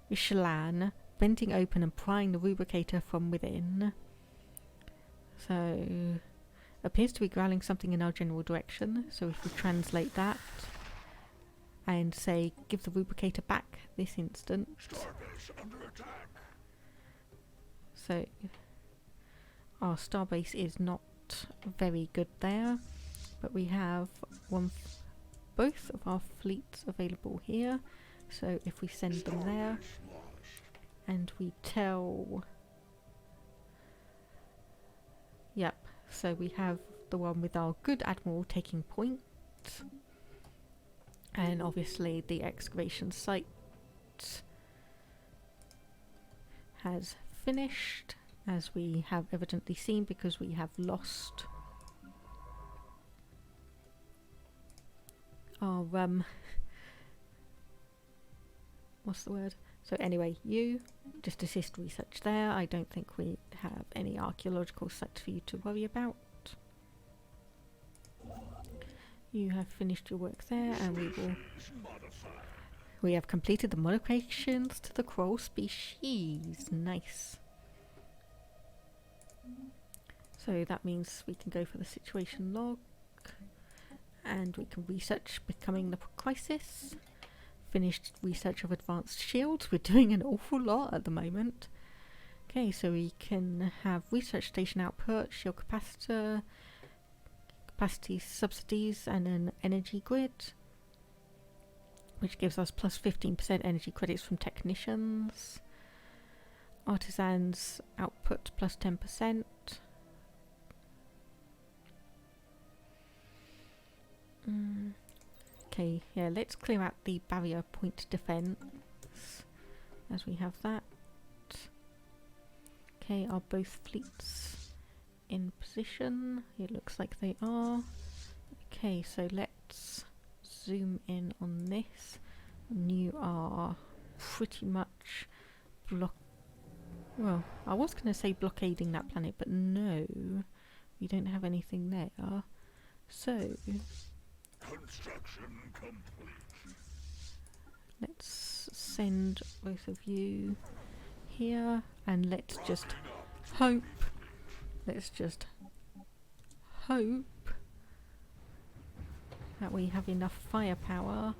Michelin, bending open and prying the rubricator from within. So, appears to be growling something in our general direction. So if we translate that and say, give the rubricator back this instant. Starbase under attack. So our starbase is not very good there, but we have both of our fleets available here. So if we send them there and we tell, yep, so we have the one with our good admiral taking point, and obviously the excavation site has finished, as we have evidently seen, because we have lost our what's the word? So anyway, you just assist research there. I don't think we have any archaeological sites for you to worry about. You have finished your work there, and we have completed the modifications to the crow species. Nice. So that means we can go for the situation log, and we can research becoming the crisis. Finished research of advanced shields. We're doing an awful lot at the moment. Okay, so we can have research station output, shield capacitor, capacity subsidies, and an energy grid, which gives us plus 15% energy credits from technicians. Artisans output plus 10%. Okay, yeah, let's clear out the barrier point defense, as we have that. Okay, are both fleets in position? It looks like they are. Okay, so let's zoom in on this. And you are pretty much well, I was going to say blockading that planet, but no, we don't have anything there. So Construction complete. let's send both of you here, and let's just hope that we have enough firepower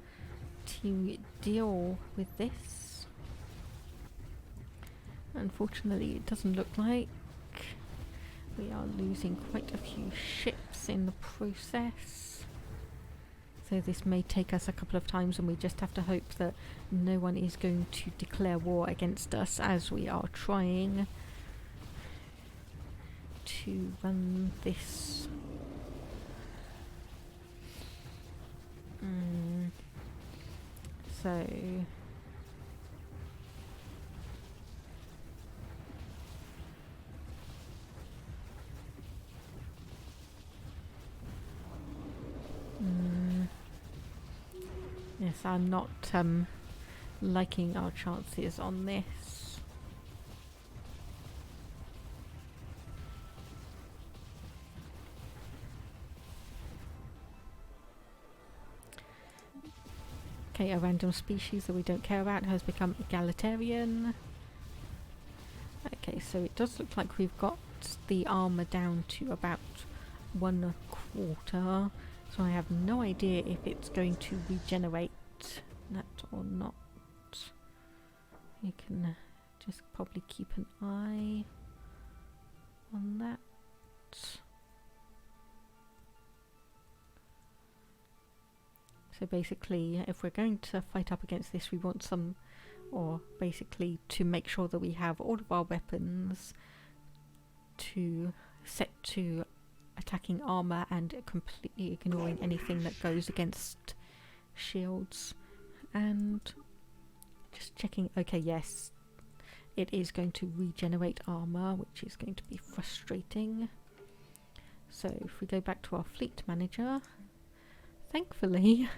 to deal with this. Unfortunately, it doesn't look like. We are losing quite a few ships in the process. So this may take us a couple of times, and we just have to hope that no one is going to declare war against us as we are trying to run this. So yes, I'm not liking our chances on this. Okay, a random species that we don't care about has become egalitarian. Okay, so it does look like we've got the armour down to about 1/4. So I have no idea if it's going to regenerate that or not. You can just probably keep an eye on that. So basically, if we're going to fight up against this, we want some, or basically to make sure that we have all of our weapons to set to attacking armor and completely ignoring anything that goes against shields. And just checking, okay, yes, it is going to regenerate armor, which is going to be frustrating. So if we go back to our fleet manager, thankfully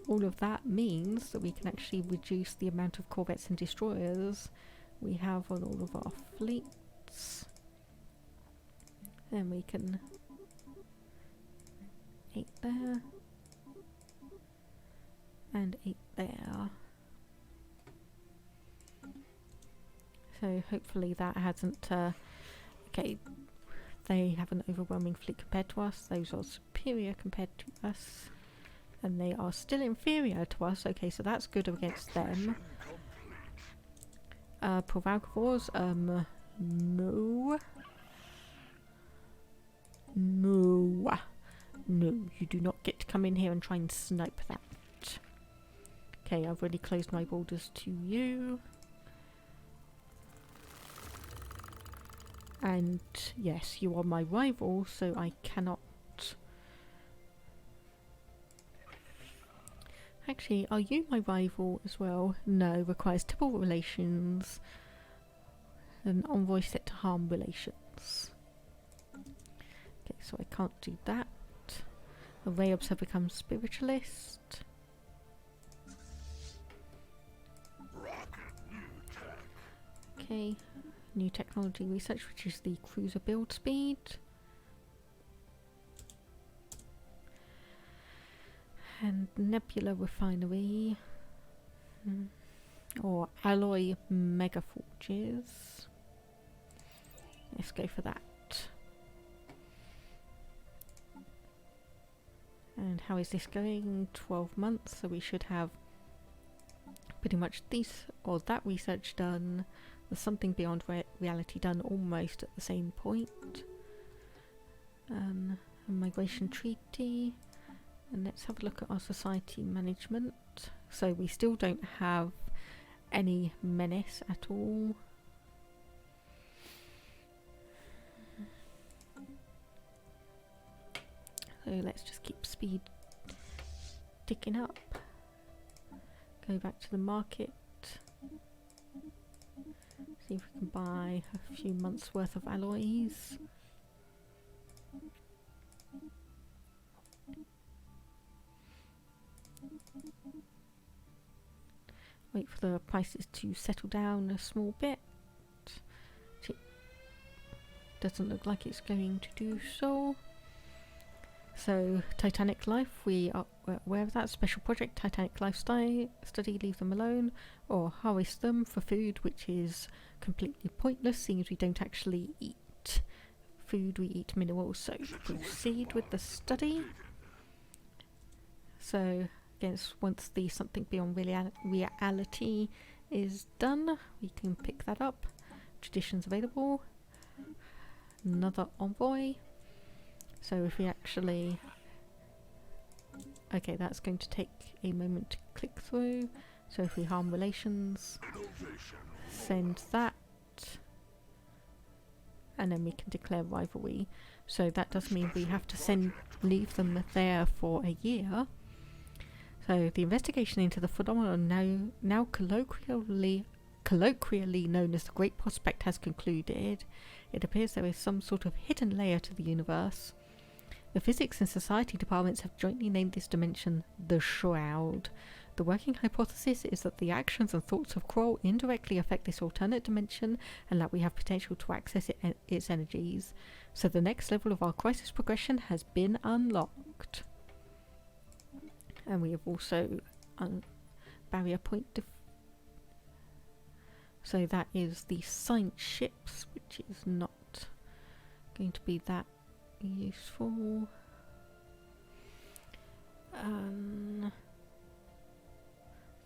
all of that means that we can actually reduce the amount of corvettes and destroyers we have on all of our fleets. Then we can 8 there and 8 there. So hopefully that hasn't okay, they have an overwhelming fleet compared to us. Those are superior compared to us, and they are still inferior to us. Okay, so that's good against them. Provalcavors, no. No, you do not get to come in here and try and snipe that. Okay, I've already closed my borders to you. And yes, you are my rival, so I cannot... Actually, are you my rival as well? No, requires typical relations. An envoy set to harm relations. Okay, so I can't do that. Arrayobs have become spiritualist. Okay, new technology research, which is the cruiser build speed. And nebula refinery. Or alloy mega forges. Let's go for that. And how is this going? 12 months, so we should have pretty much this or that research done. There's something beyond reality done almost at the same point. A migration treaty. And let's have a look at our society management. So we still don't have any menace at all. So let's just keep speed ticking up. Go back to the market. See if we can buy a few months worth of alloys. Wait for the prices to settle down a small bit. It doesn't look like it's going to do so. So, Titanic Life, we are aware of that. Special project, Titanic Life study, leave them alone, or harvest them for food, which is completely pointless, seeing as we don't actually eat food, we eat minerals. So, proceed with the study. So, I guess once the something beyond reality is done, we can pick that up. Traditions available. Another envoy. So if we actually... Okay, that's going to take a moment to click through. So if we harm relations, send that. And then we can declare rivalry. So that does mean we have to leave them there for a year. So the investigation into the phenomenon now colloquially known as the Great Prospect has concluded. It appears there is some sort of hidden layer to the universe. The physics and society departments have jointly named this dimension the Shroud. The working hypothesis is that the actions and thoughts of Kroll indirectly affect this alternate dimension and that we have potential to access its energies. So the next level of our crisis progression has been unlocked. And we have also barrier point. So that is the science ships, which is not going to be that useful.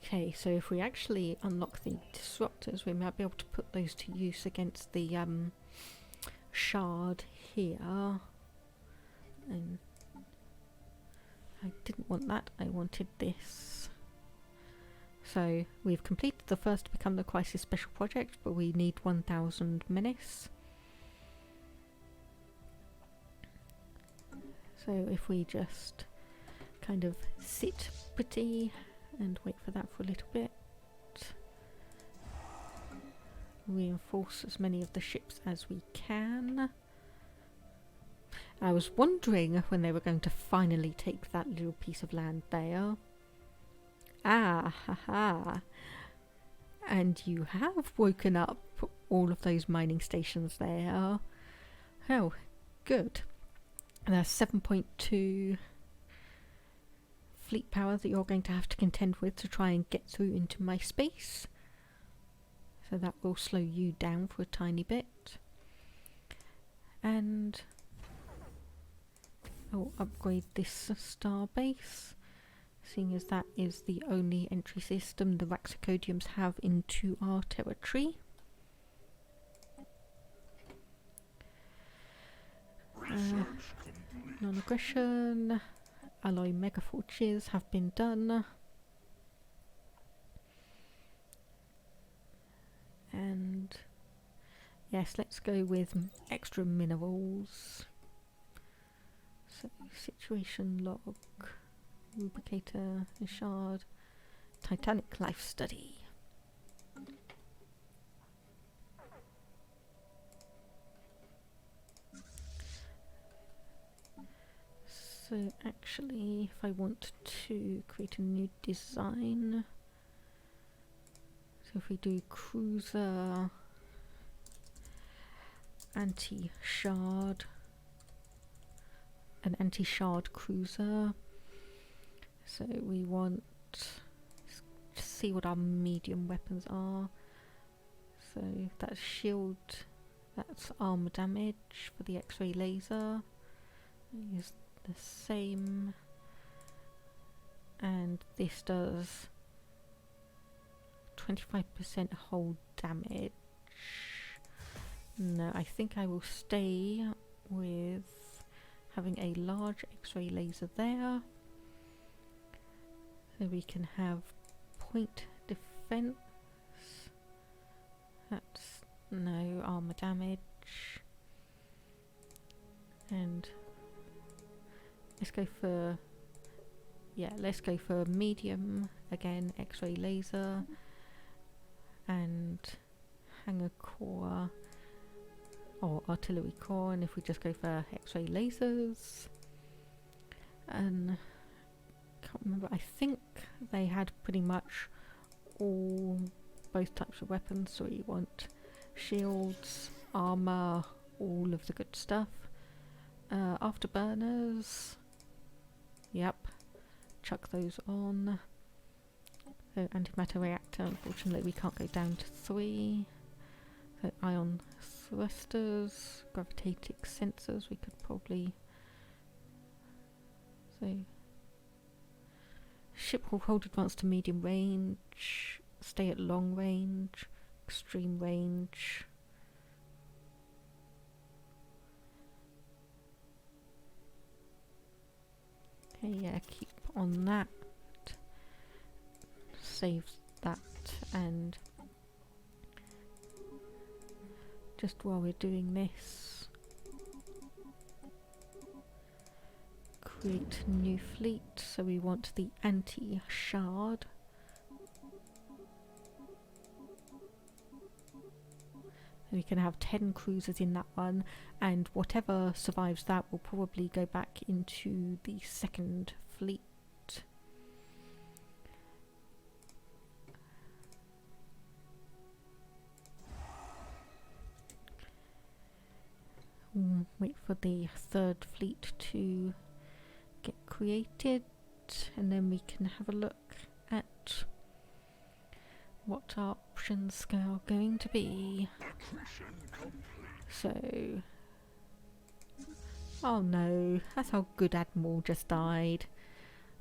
Okay, so if we actually unlock the disruptors, we might be able to put those to use against the shard here. And I didn't want that, I wanted this. So we've completed the first to become the crisis special project, but we need 1000 menace. So if we just kind of sit pretty and wait for that for a little bit. Reinforce as many of the ships as we can. I was wondering when they were going to finally take that little piece of land there. Ah, haha. And you have woken up all of those mining stations there. Oh, good. And there's 7.2 fleet power that you're going to have to contend with to try and get through into my space. So that will slow you down for a tiny bit. And I'll upgrade this star base, seeing as that is the only entry system the Raxacodiums have into our territory. Non-aggression, alloy megaforges have been done. And yes, let's go with extra minerals. So, situation log, rubricator, shard, Titanic life study. So actually, if I want to create a new design, so if we do cruiser, anti-shard, an anti-shard cruiser. So we want to see what our medium weapons are. So that's shield, that's armor damage for the X-ray laser. Use the same, and this does 25% hold damage. No, I think I will stay with having a large X-ray laser there, so we can have point defense. That's no armor damage, and let's go for, yeah, let's go for medium again, X-ray laser and hangar core or artillery core. And if we just go for X-ray lasers, and can't remember, I think they had pretty much both types of weapons, so you want shields, armor, all of the good stuff. Afterburners, yep, chuck those on. So antimatter reactor, unfortunately we can't go down to 3. So ion thrusters, gravitatic sensors, we could probably, so ship will hold advanced to medium range, stay at long range, extreme range. Okay, yeah, keep on that. Save that, and just while we're doing this, create new fleet. So we want the anti-shard. We can have 10 cruisers in that one, and whatever survives that will probably go back into the second fleet. Wait for the third fleet to get created, and then we can have a look at what our options are going to be. So, oh no, that's our good admiral just died.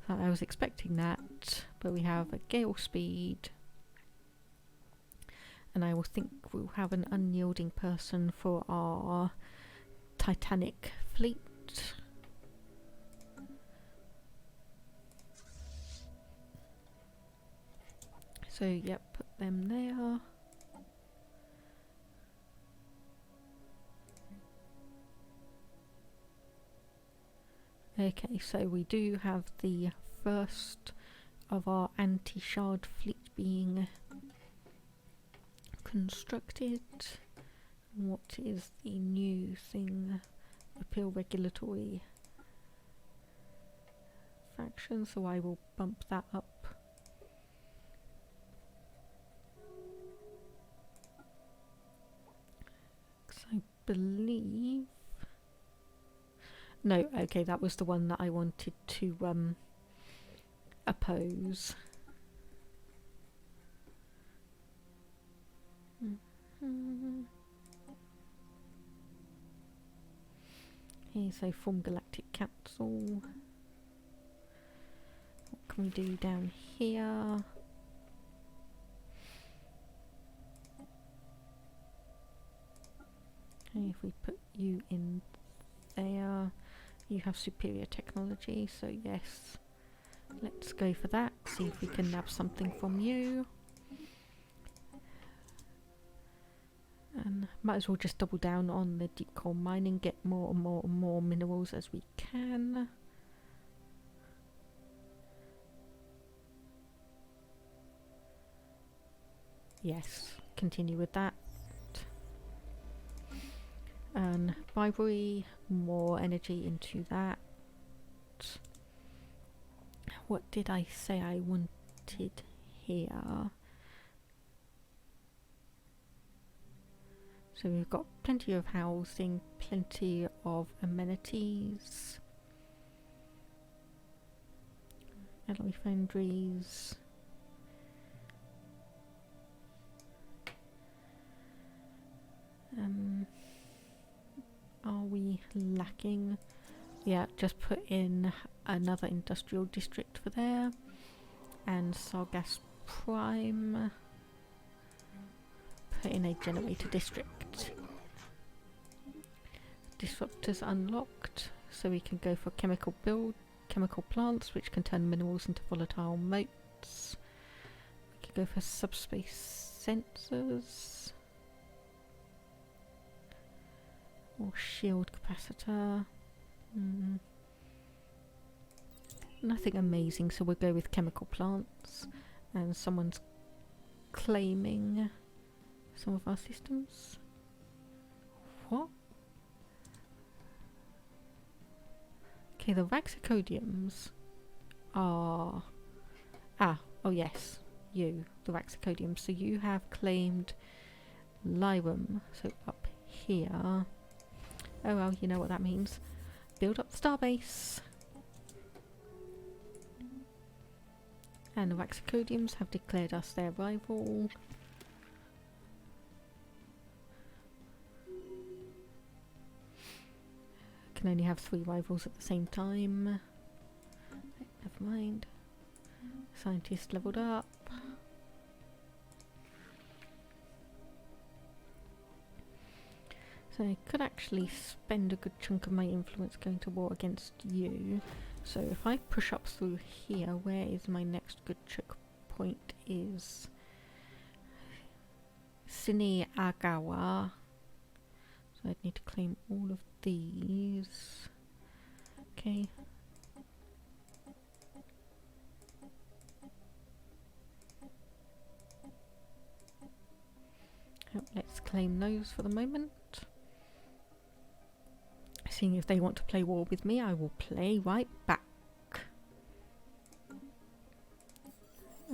I was expecting that, but we have a gale speed, and I will think we'll have an unyielding person for our Titanic fleet. So yep, put them there. Okay, so we do have the first of our anti-shard fleet being constructed. What is the new thing? Appeal regulatory faction, so I will bump that up. believe... No, okay, that was the one that I wanted to oppose. Okay, so form Galactic Council. What can we do down here? Okay, if we put you in there, you have superior technology, so yes, let's go for that. See if we can nab something from you. And might as well just double down on the deep coal mining, get more and more and more minerals as we can. Yes, continue with that. And rivalry, more energy into that. What did I say I wanted here? So we've got plenty of housing, plenty of amenities, alloy foundries, are we lacking? Yeah, just put in another industrial district for there, and Sargas Prime, put in a generator district. Disruptors unlocked, so we can go for chemical plants which can turn minerals into volatile motes. We can go for subspace sensors or shield capacitor. Nothing amazing, so we'll go with chemical plants. And someone's claiming some of our systems. What? Okay, the Raxicodiums are... oh yes, you, the Raxicodiums. So you have claimed Lyrum, so up here. Oh well, you know what that means. Build up the starbase. And the Raxicodiums have declared us their rival. Can only have 3 rivals at the same time. Never mind. Scientist leveled up. So I could actually spend a good chunk of my influence going to war against you. So if I push up through here, where is my next good checkpoint? Is Sine Agawa. So I'd need to claim all of these. Okay. Let's claim those for the moment. Seeing if they want to play war with me, I will play right back.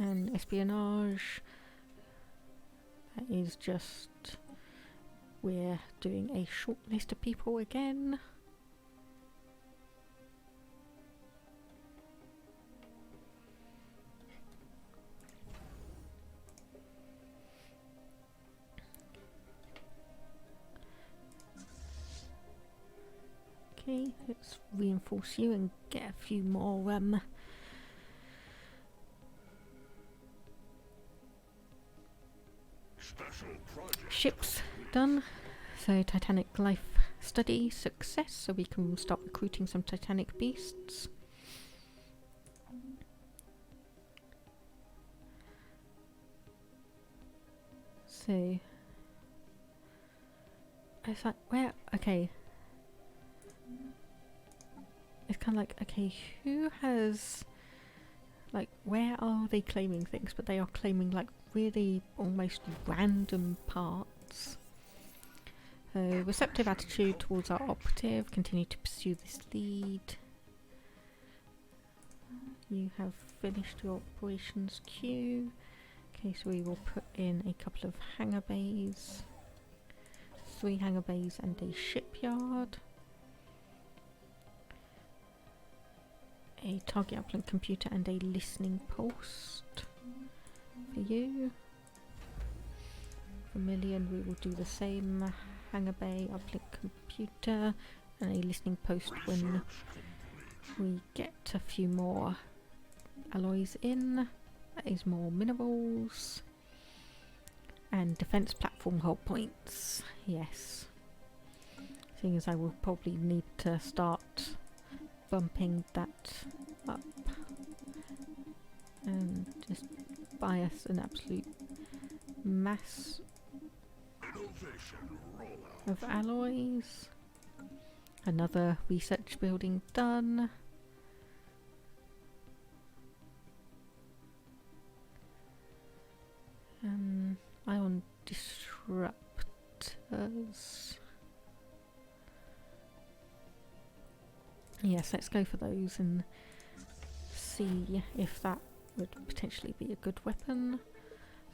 And espionage. That is just... we're doing a short list of people again. Okay, let's reinforce you and get a few more ships done. So Titanic life study success, so we can start recruiting some Titanic beasts. So it's like, where, okay, it's kind of like, okay, who has, like, where are they claiming things? But they are claiming like really almost random parts. Receptive attitude towards our operative. Continue to pursue this lead. You have finished your operations queue. Okay, so we will put in a couple of hangar bays. 3 hangar bays and a shipyard. A target uplink computer and a listening post for you. For Million we will do the same. Hangar bay, uplink computer and a listening post when we get a few more alloys in. That is more minerals. And defense platform hold points. Yes. Seeing as I will probably need to start bumping that up and just buy us an absolute mass of alloys. Another research building done. Ion disruptors. Yes, let's go for those and see if that would potentially be a good weapon.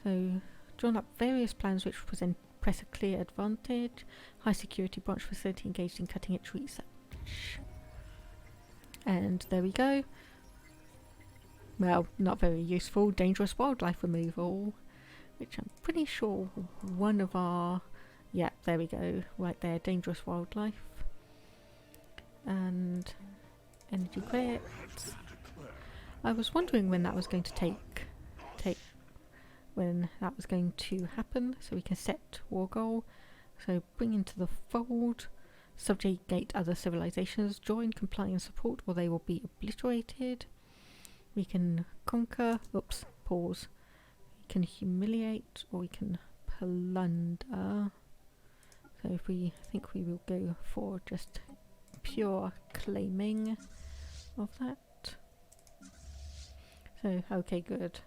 So, drawn up various plans which present press a clear advantage. High security branch facility engaged in cutting edge research. And there we go. Well, not very useful. Dangerous wildlife removal, which I'm pretty sure one of our... Yeah, there we go. Right there, dangerous wildlife. And energy credits. I was wondering when that was going to when that was going to happen, so we can set war goal. So bring into the fold, subjugate other civilizations, join, comply and support, or they will be obliterated. We can conquer, oops, pause. We can humiliate, or we can plunder. So if we think we will go for just pure claiming of that. So, okay, good.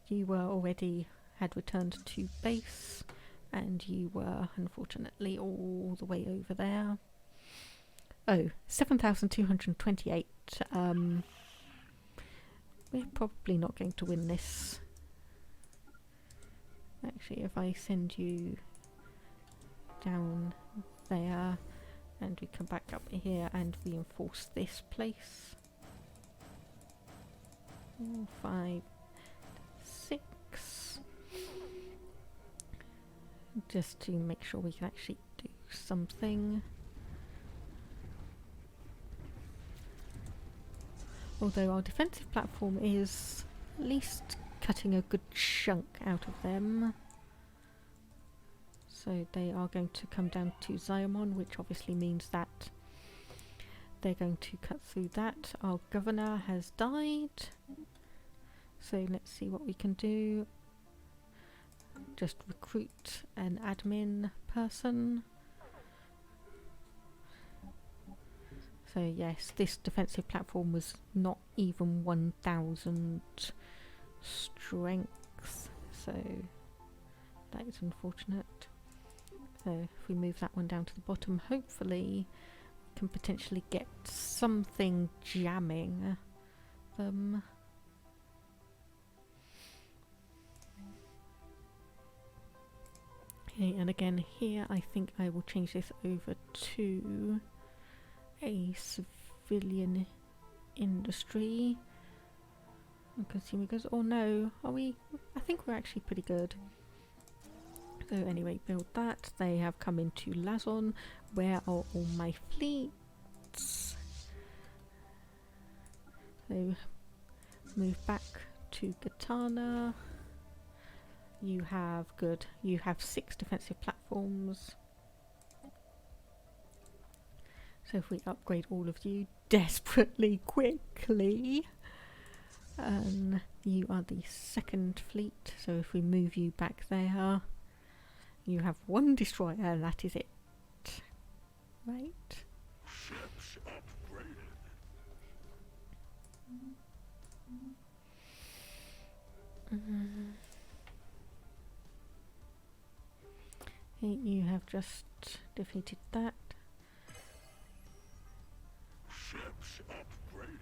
You were already had returned to base, and you were unfortunately all the way over there. Oh, 7,228. We're probably not going to win this. Actually, if I send you down there, and we come back up here and reinforce this place. 4, 5, 6. Just to make sure we can actually do something. Although our defensive platform is at least cutting a good chunk out of them. So they are going to come down to Ziamon, which obviously means that they're going to cut through that. Our governor has died. So let's see what we can do. Just recruit an admin person. So yes, this defensive platform was not even 1,000 strength. So that is unfortunate. So if we move that one down to the bottom, hopefully we can potentially get something jamming them. Okay, and again here I think I will change this over to a civilian industry. And consumer goods. Oh no, are we? I think we're actually pretty good. So anyway, build that. They have come into Lazon. Where are all my fleets? So move back to Katana. You have good. You have 6 defensive platforms. So if we upgrade all of you desperately quickly, you are the 2nd fleet. So if we move you back there, you have 1 destroyer, and that is it. Right. Ships upgraded. You have just defeated that. Ships upgraded.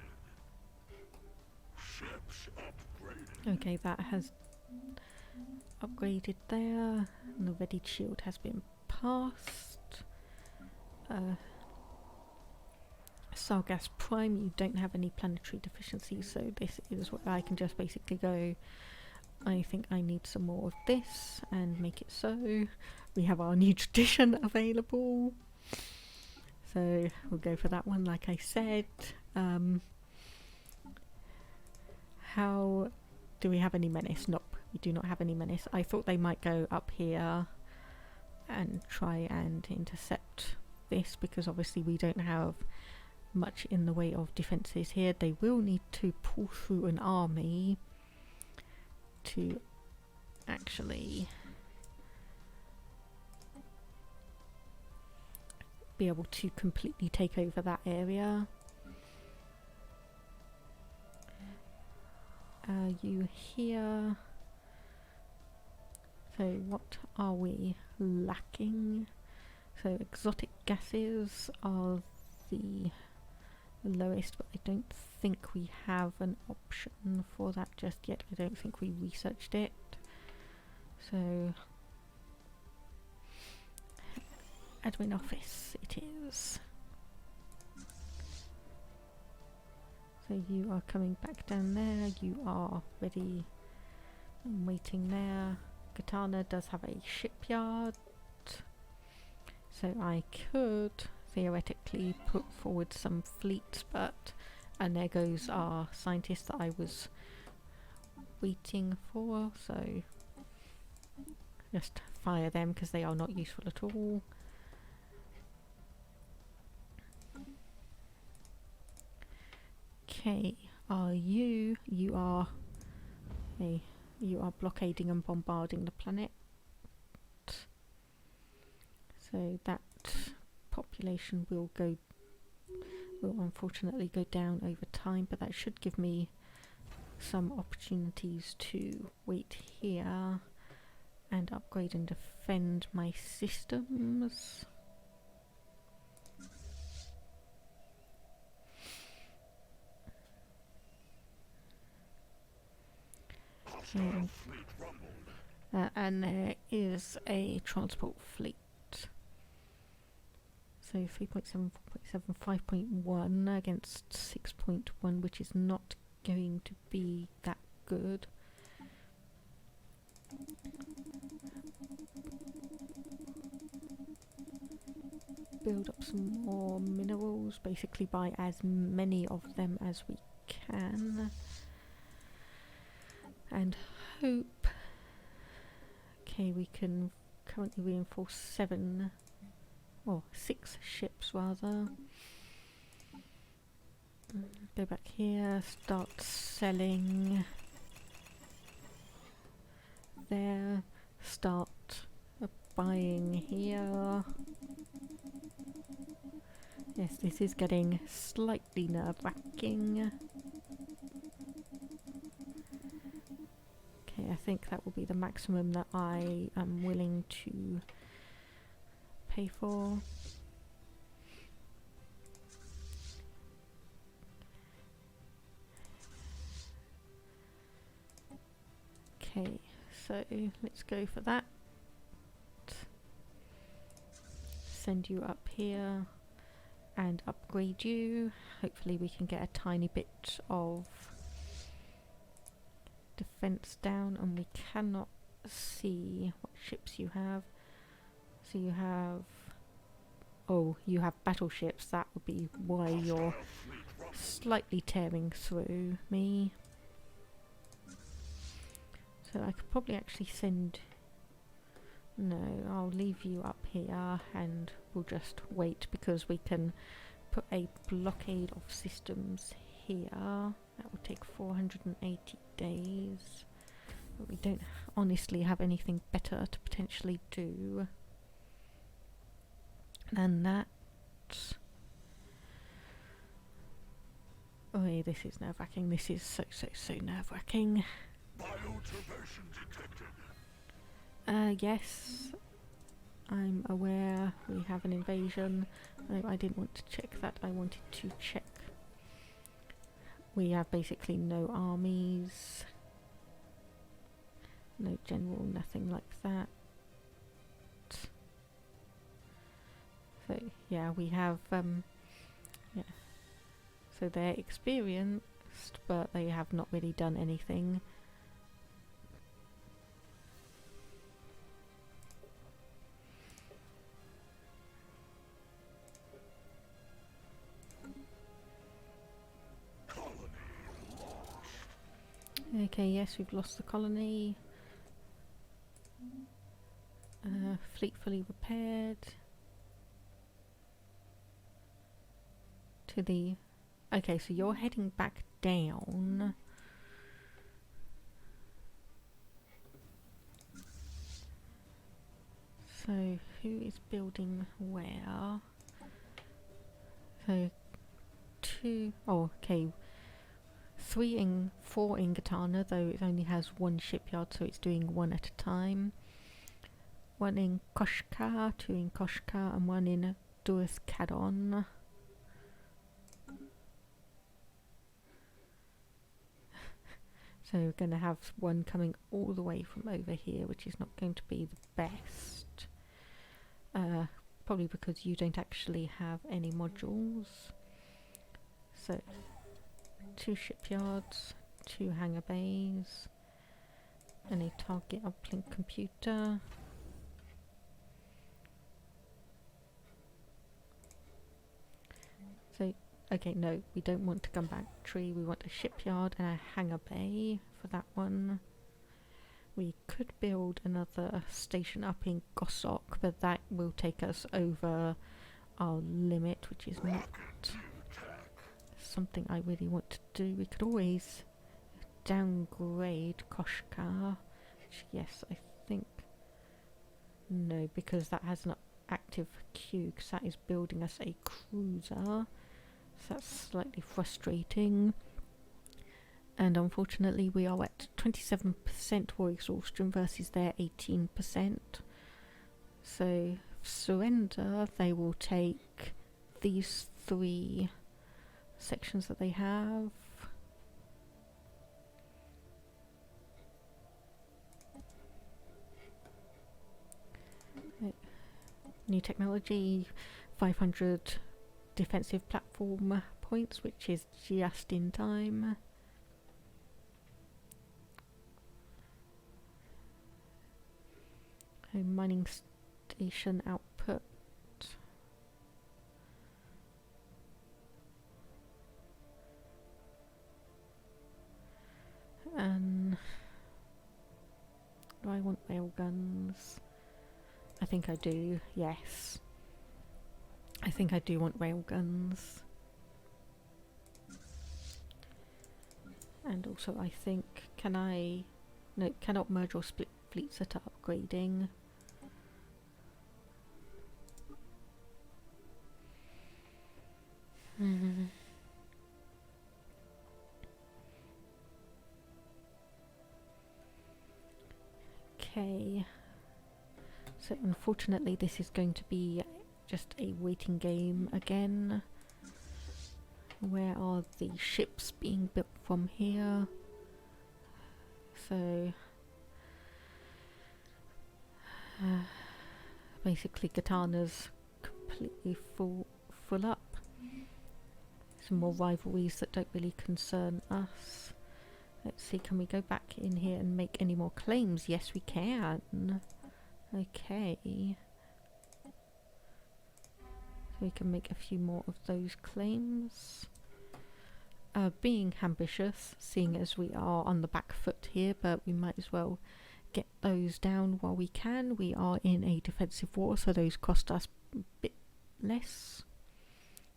Ships upgraded. Okay, that has upgraded there, and the readied shield has been past Sargas Prime, you don't have any planetary deficiencies, so this is where I can just basically go, I think I need some more of this, and make it so. We have our new tradition available, so we'll go for that one like I said. How do we have any menace? Nope, we do not have any menace. I thought they might go up here and try and intercept this, because obviously we don't have much in the way of defences here. They will need to pull through an army to actually be able to completely take over that area. You here. So what are we lacking? So exotic gases are the lowest, but I don't think we have an option for that just yet. I don't think we researched it. So admin office it is. So you are coming back down there, you are ready and waiting there. Katana does have a shipyard, so I could theoretically put forward some fleets, and there goes our scientists that I was waiting for, so just fire them because they are not useful at all. Okay, you are blockading and bombarding the planet, so that population will unfortunately go down over time, but that should give me some opportunities to wait here and upgrade and defend my systems. And there is a transport fleet. So 3.7, 4.7, 5.1 against 6.1, which is not going to be that good. Build up some more minerals, basically buy as many of them as we can. And hope. Okay, we can currently reinforce 6 ships rather. Go back here, start selling there, start buying here. Yes, this is getting slightly nerve-wracking. Okay, I think that will be the maximum that I am willing to pay for. Okay, so let's go for that. Send you up here and upgrade you. Hopefully we can get a tiny bit of defense down, and we cannot see what ships you have. So you have, you have battleships. That would be why you're slightly tearing through me. So I could probably actually send, no, I'll leave you up here and we'll just wait, because we can put a blockade of systems here. That will take 480 days, but we don't honestly have anything better to potentially do than that. Oh, this is nerve-wracking. This is so nerve-wracking. Bioturbation detected. Yes, I'm aware we have an invasion. I didn't want to check that. I wanted to check. We have basically no armies, no general, nothing like that. So yeah, we have yeah. So they're experienced, but they have not really done anything. Okay, yes, we've lost the colony. Fleet fully repaired. To the... Okay, so you're heading back down. So, who is building where? So, 2... Oh, okay. 4 in Katana, though it only has 1 shipyard, so it's doing 1 at a time. 1 in Koshka, 2 in Koshka, and 1 in Durskadon. So we're going to have 1 coming all the way from over here, which is not going to be the best. Probably because you don't actually have any modules. So 2 shipyards, 2 hangar bays, and a target uplink computer. So, okay, no, we don't want a gun battery, we want a shipyard and a hangar bay for that one. We could build another station up in Gossok, but that will take us over our limit, which is not something I really want to do. We could always downgrade Koshka, which, yes, I think... No, because that has an active queue, because that is building us a cruiser. So that's slightly frustrating. And unfortunately we are at 27% war exhaustion versus their 18%. So surrender, they will take these 3 sections that they have. New technology, 500 defensive platform points, which is just in time. A mining station output. And do I want railguns? I think I do, yes. I think I do want railguns. And also I think, can I... No, cannot merge or split fleets at upgrading. Okay. So unfortunately this is going to be just a waiting game again. Where are the ships being built from here? So basically Katana's completely full up. Some more rivalries that don't really concern us. Let's see, can we go back in here and make any more claims? Yes, we can. Okay. So we can make a few more of those claims. Being ambitious, seeing as we are on the back foot here, but we might as well get those down while we can. We are in a defensive war, so those cost us a bit less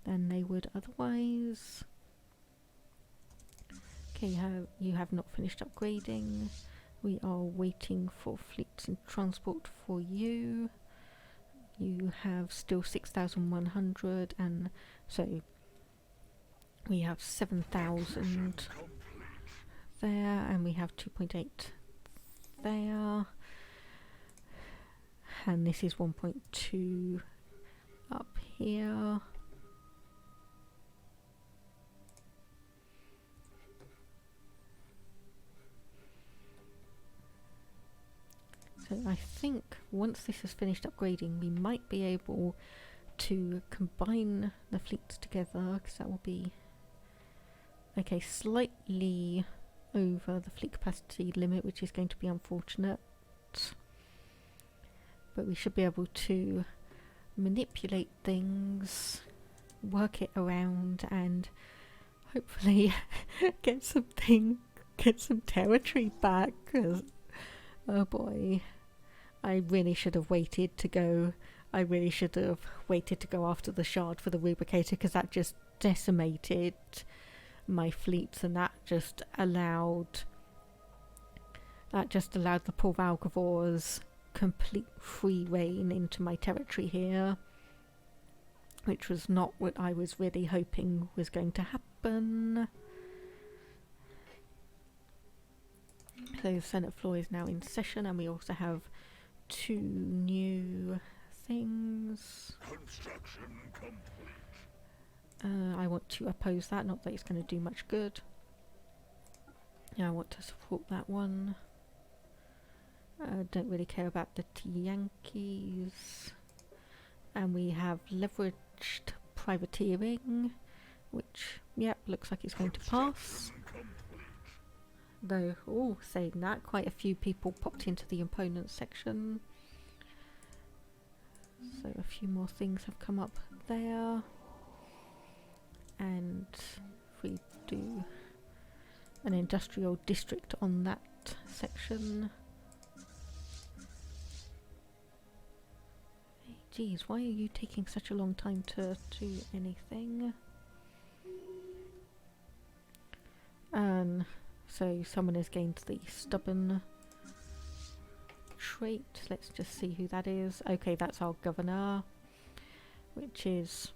than they would otherwise. Okay, you have not finished upgrading. We are waiting for fleets and transport for you. You have still 6,100, and so we have 7,000 there, and we have 2.8 there, and this is 1.2 up here. So I think once this is finished upgrading, we might be able to combine the fleets together, because that will be okay, slightly over the fleet capacity limit, which is going to be unfortunate, but we should be able to manipulate things, work it around, and hopefully get some territory back. 'Cause, oh boy, I really should have waited to go after the shard for the rubricator, because that just decimated my fleets, and that just allowed the poor Valkavors complete free reign into my territory here, which was not what I was really hoping was going to happen. So the Senate floor is now in session, and we also have 2 new things. Construction complete. I want to oppose that, not that it's going to do much good. Yeah, I want to support that one. Don't really care about the Yankees. And we have leveraged privateering, which, yep, looks like it's going to pass. Though, saying that, quite a few people popped into the opponent section. So a few more things have come up there. And if we do an industrial district on that section. Hey, geez, why are you taking such a long time to do anything? So someone has gained the stubborn trait. Let's just see who that is. Okay, that's our governor, which is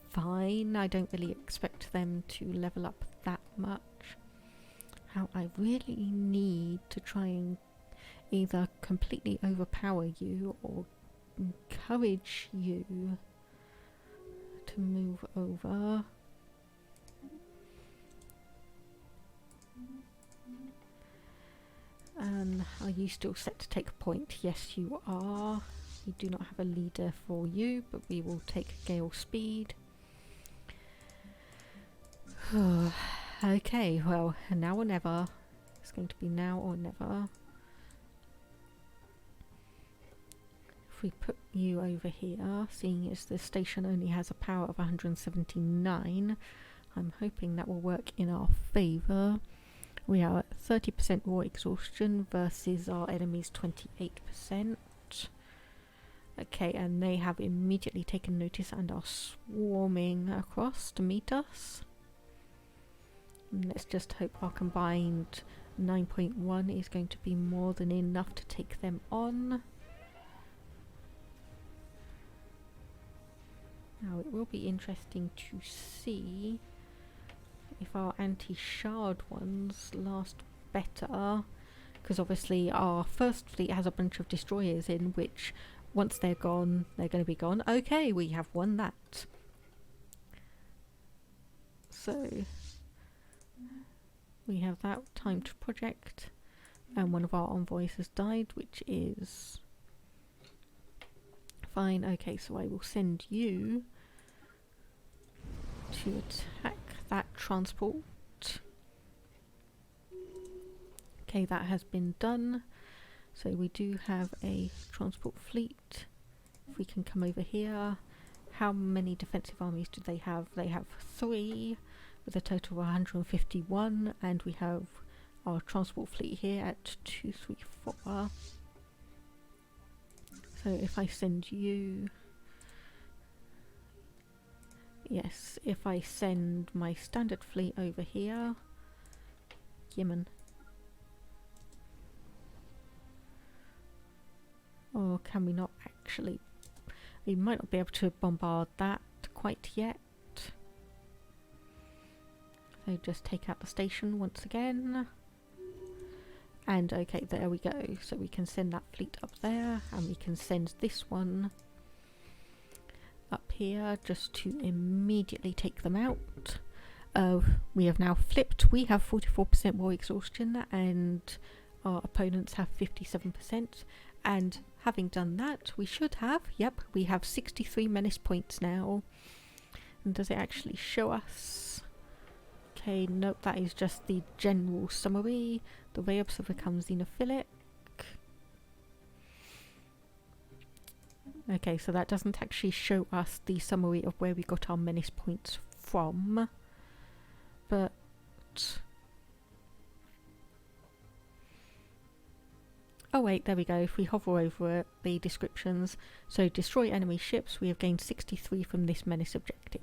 fine. I don't really expect them to level up that much. How I really need to try and either completely overpower you or encourage you to move over. Are you still set to take a point? Yes, you are. We do not have a leader for you, but we will take gale speed. Okay, well, now or never. It's going to be now or never. If we put you over here, seeing as the station only has a power of 179, I'm hoping that will work in our favour. We are at 30% raw exhaustion versus our enemy's 28%. Okay, and they have immediately taken notice and are swarming across to meet us. And let's just hope our combined 9.1 is going to be more than enough to take them on. Now it will be interesting to see if our anti-shard ones last better, because obviously our first fleet has a bunch of destroyers in, which once they're gone, they're going to be gone. Okay, we have won that. So we have that timed project, and one of our envoys has died, which is fine. Okay, so I will send you to attack that transport. Okay, that has been done. So we do have a transport fleet. If we can come over here, how many defensive armies do they have? They have 3 with a total of 151, and we have our transport fleet here at 234. So if I send you, yes, if I send my standard fleet over here, Yemen. Or can we not actually? We might not be able to bombard that quite yet. So just take out the station once again. And okay, there we go. So we can send that fleet up there, and we can send this one up here just to immediately take them out. We have now flipped. We have 44% more exhaustion, and our opponents have 57%. And having done that, we should have, yep, we have 63 menace points now. And does it actually show us? Okay, nope, that is just the general summary. The way-ups have become xenophilic. Okay, so that doesn't actually show us the summary of where we got our menace points from. But... oh wait, there we go. If we hover over it, the descriptions. So, destroy enemy ships. We have gained 63 from this menace objective.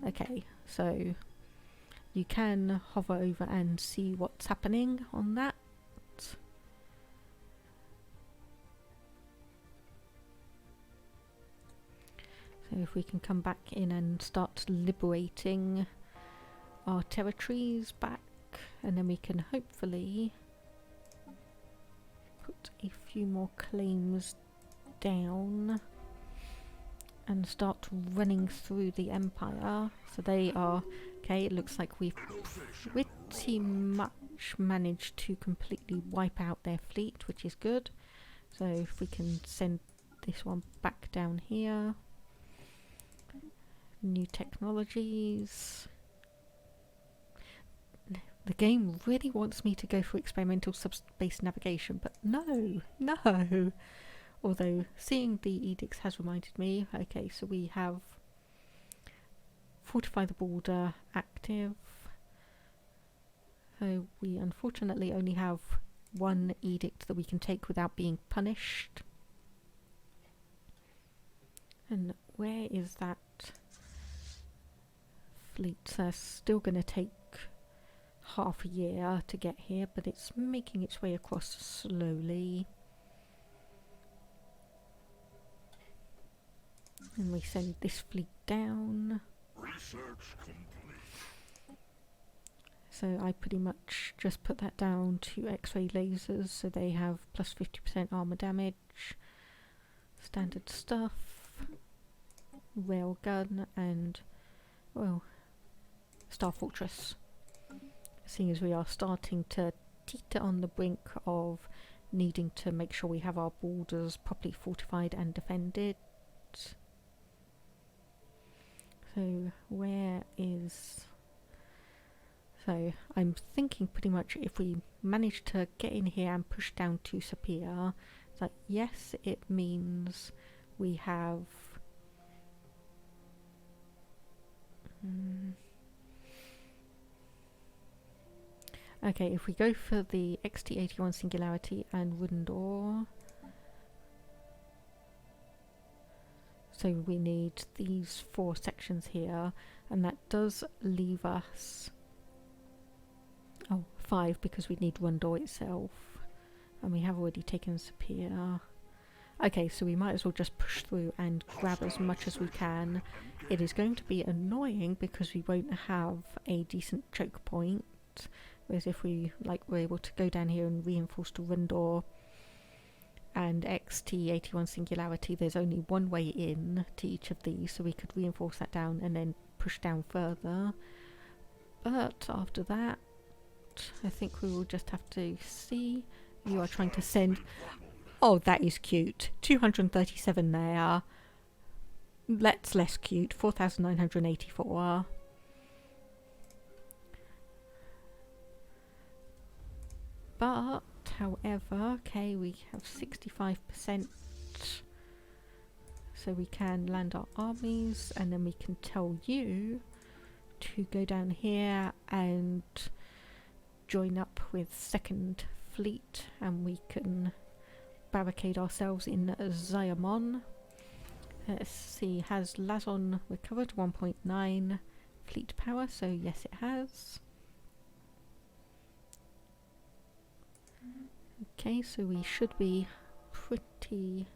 Okay, so you can hover over and see what's happening on that. So if we can come back in and start liberating our territories back, and then we can hopefully put a few more claims down and start running through the empire. So they are, okay, it looks like we've pretty much managed to completely wipe out their fleet, which is good. So if we can send this one back down here. New technologies. The game really wants me to go for experimental subspace navigation, but no. Although seeing the edicts has reminded me. Okay, so we have fortify the border active. So we unfortunately only have one edict that we can take without being punished. And where is that fleet? That's still going to take half a year to get here, but it's making its way across slowly. And we send this fleet down. Research complete. So I pretty much just put that down to X-ray lasers, so they have plus 50% armor damage, standard stuff, railgun, and, well, Star Fortress. Seeing as we are starting to teeter on the brink of needing to make sure we have our borders properly fortified and defended. So where is... so I'm thinking pretty much if we manage to get in here and push down to Sapir, it's like, yes, it means we have... okay, if we go for the XT81 Singularity and Wooden Door, so we need these 4 sections here, and that does leave us 5 because we need Wooden Door itself, and we have already taken Sapir. Okay, so we might as well just push through and grab as much as we can. It is going to be annoying because we won't have a decent choke point. Whereas if we were able to go down here and reinforce to Rundor and XT81 Singularity, there's only one way in to each of these, so we could reinforce that down and then push down further. But after that, I think we will just have to see. You are trying to send... oh, that is cute. 237 there. That's less cute. 4,984. But, however, okay, we have 65%, so we can land our armies, and then we can tell you to go down here and join up with 2nd Fleet, and we can barricade ourselves in Ziamon. Let's see, has Lazon recovered 1.9 fleet power? So yes, it has. Okay, so we should be pretty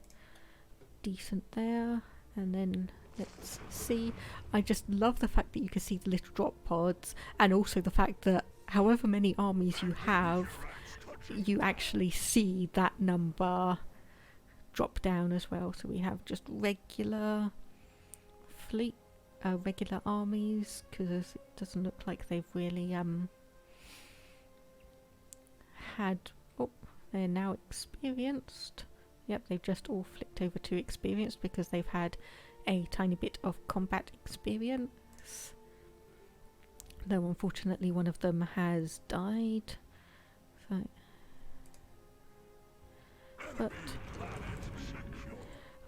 decent there. And then let's see. I just love the fact that you can see the little drop pods, and also the fact that however many armies you have, you actually see that number drop down as well. So we have just regular fleet, regular armies, because it doesn't look like they've really had... oh, they're now experienced. Yep, they've just all flicked over to experience because they've had a tiny bit of combat experience. Though unfortunately one of them has died. So, but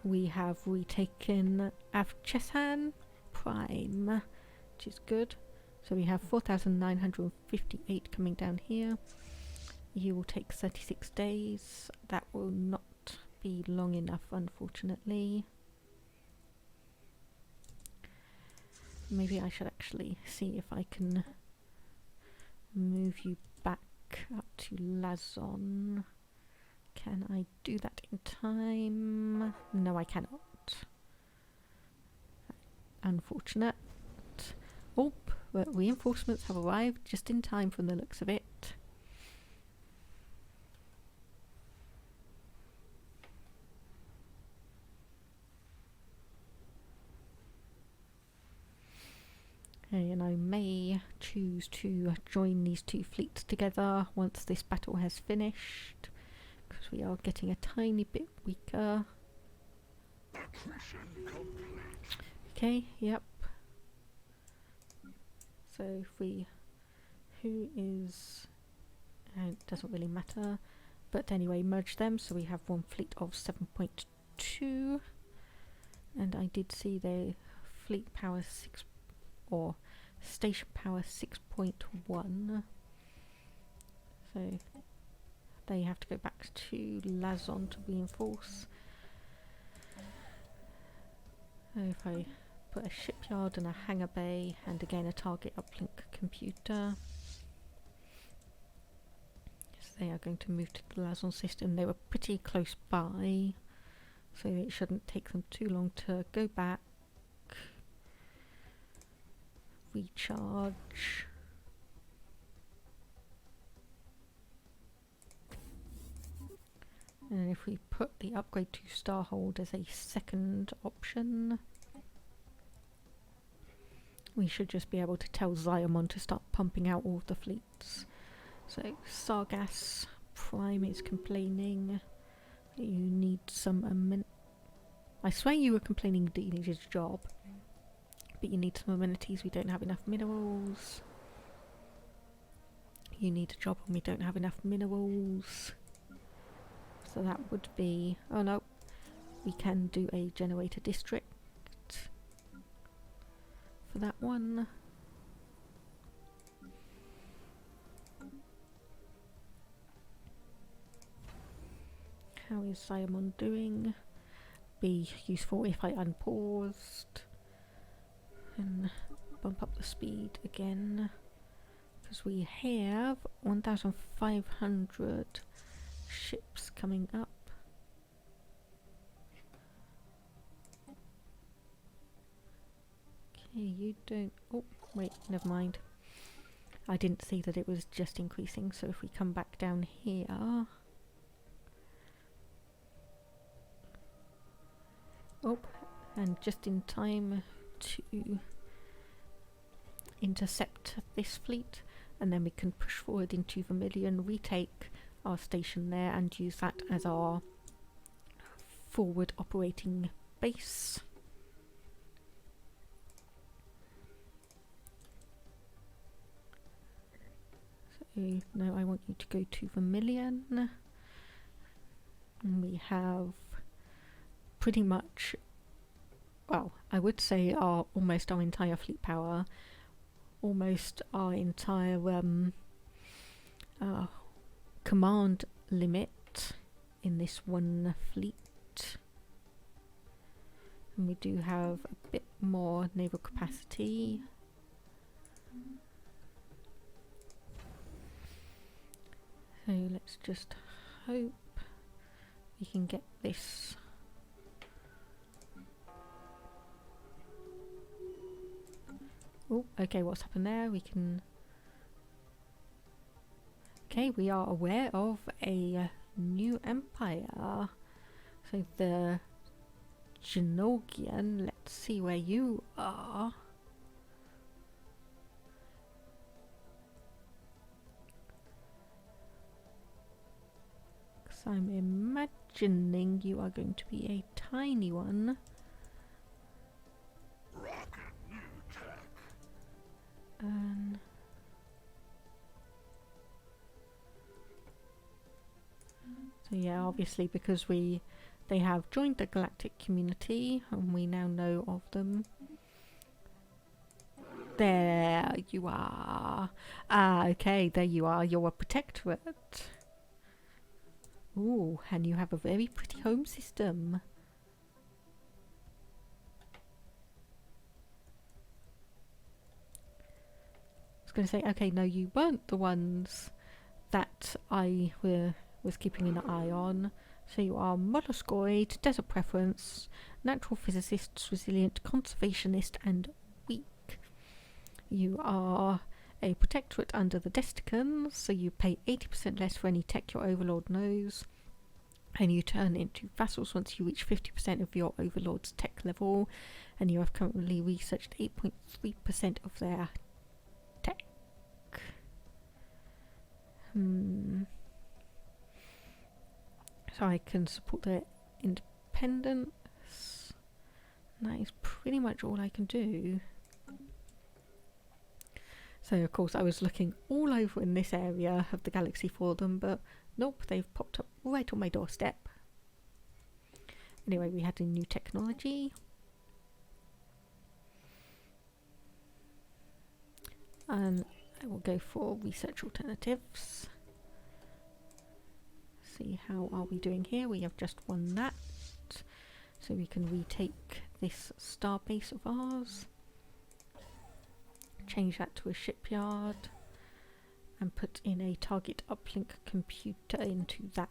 we have retaken Avchesan Prime, which is good. So we have 4,958 coming down here. You will take 36 days. That will not be long enough, unfortunately. Maybe I should actually see if I can move you back up to Lazon. Can I do that in time? No, I cannot. Unfortunate. Oh, but reinforcements have arrived just in time from the looks of it. Okay, and I may choose to join these two fleets together once this battle has finished, because we are getting a tiny bit weaker. Okay, yep. So if we... who is... it doesn't really matter. But anyway, merge them, so we have one fleet of 7.2. And I did see their fleet power 6... or station power 6.1. So they have to go back to Lazon to reinforce. So if I put a shipyard and a hangar bay and again a target uplink computer, yes, they are going to move to the Lazon system. They were pretty close by, so it shouldn't take them too long to go back, recharge. And if we put the upgrade to Starhold as a second option, we should just be able to tell Ziamon to start pumping out all of the fleets. So Sargas Prime is complaining that you need some I swear you were complaining that you needed a job, but you need some amenities. We don't have enough minerals. You need a job and we don't have enough minerals. So that would be... oh no, we can do a generator district for that one. How is Simon doing? Be useful if I unpaused and bump up the speed again, because we have 1,500 ships coming up. Okay, you don't... oh, wait, never mind. I didn't see that it was just increasing, so if we come back down here... oh, and just in time to intercept this fleet, and then we can push forward into Vermilion, retake our station there and use that as our forward operating base. So now I want you to go to Vermilion, and we have pretty much, well, I would say almost our entire fleet power, almost our entire command limit in this one fleet. And we do have a bit more naval capacity. So let's just hope we can get this. Oh, okay, what's happened there? We can... okay, we are aware of a new empire. So the Genogian, let's see where you are. Because I'm imagining imagining you are going to be a tiny one. Rocket new tech. So yeah, obviously because they have joined the galactic community and we now know of them. There you are. Ah, okay, there you are. You're a protectorate. Ooh, and you have a very pretty home system. I was going to say, okay, no, you weren't the ones that I was keeping an eye on. So you are molluscoid, desert preference, natural physicist, resilient, conservationist, and weak. You are a protectorate under the Desticans, so you pay 80% less for any tech your overlord knows, and you turn into vassals once you reach 50% of your overlord's tech level, and you have currently researched 8.3% of their tech. So I can support their independence. And that is pretty much all I can do. So of course I was looking all over in this area of the galaxy for them, but nope, they've popped up right on my doorstep. Anyway, we had a new technology. And I will go for research alternatives. See, how are we doing here? We have just won that. So we can retake this star base of ours. Change that to a shipyard. And put in a target uplink computer into that.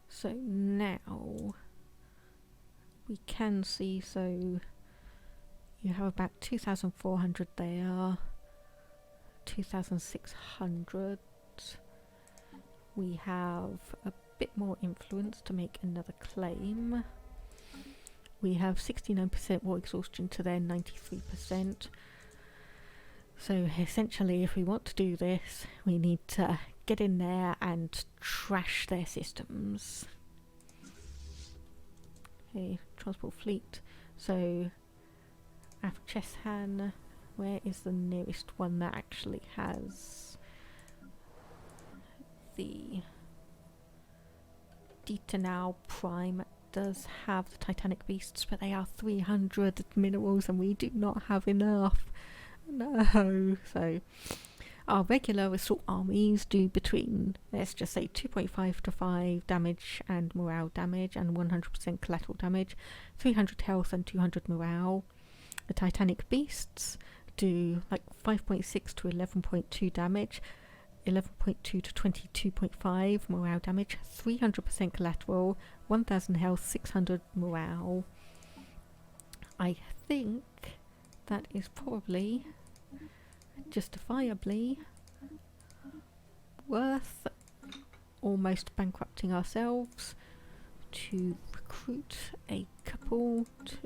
So now we can see, so you have about 2,400 there, 2,600. We have a bit more influence to make another claim. We have 69% war exhaustion to their 93%. So essentially, if we want to do this, we need to get in there and trash their systems. Okay, transport fleet. So, Afcheshan, where is the nearest one that actually has the Detanau Prime? Does have the Titanic Beasts, but they are 300 minerals and we do not have enough. No. So our regular assault armies do between, let's just say, 2.5 to 5 damage and morale damage and 100% collateral damage, 300 health and 200 morale. The Titanic Beasts do like 5.6 to 11.2 damage, 11.2 to 22.5 morale damage, 300% collateral, 1000 health, 600 morale. I think that is probably justifiably worth almost bankrupting ourselves to recruit a couple, 2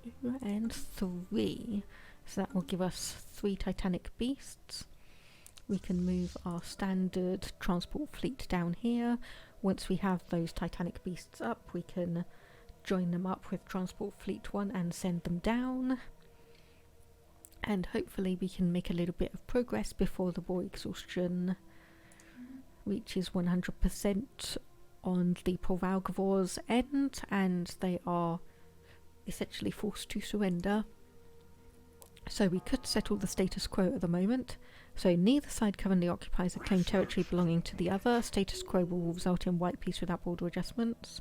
and 3. So that will give us 3 Titanic Beasts. We can move our standard transport fleet down here. Once we have those Titanic Beasts up, we can join them up with Transport Fleet 1 and send them down. And hopefully we can make a little bit of progress before the war exhaustion reaches 100% on the Provalgavor's end, and they are essentially forced to surrender. So we could settle the status quo at the moment. So neither side currently occupies a claimed territory belonging to the other. Status quo will result in white peace without border adjustments.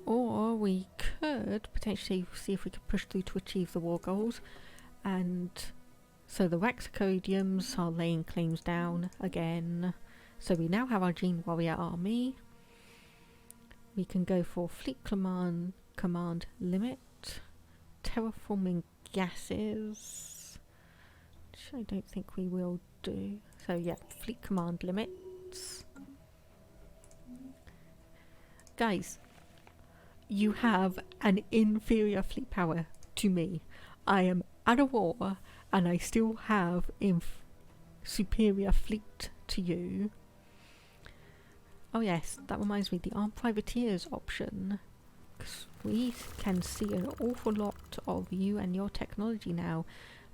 Or we could potentially see if we could push through to achieve the war goals. And so the Raxacodiums are laying claims down again. So we now have our Gene Warrior army. We can go for Fleet Command limit. Terraforming gases, which I don't think we will do. So yeah, Fleet Command limits. Guys, you have an inferior fleet power to me. I am at a war and I still have superior fleet to you. Oh yes, that reminds me, the armed privateers option. 'Cause we can see an awful lot of you and your technology now.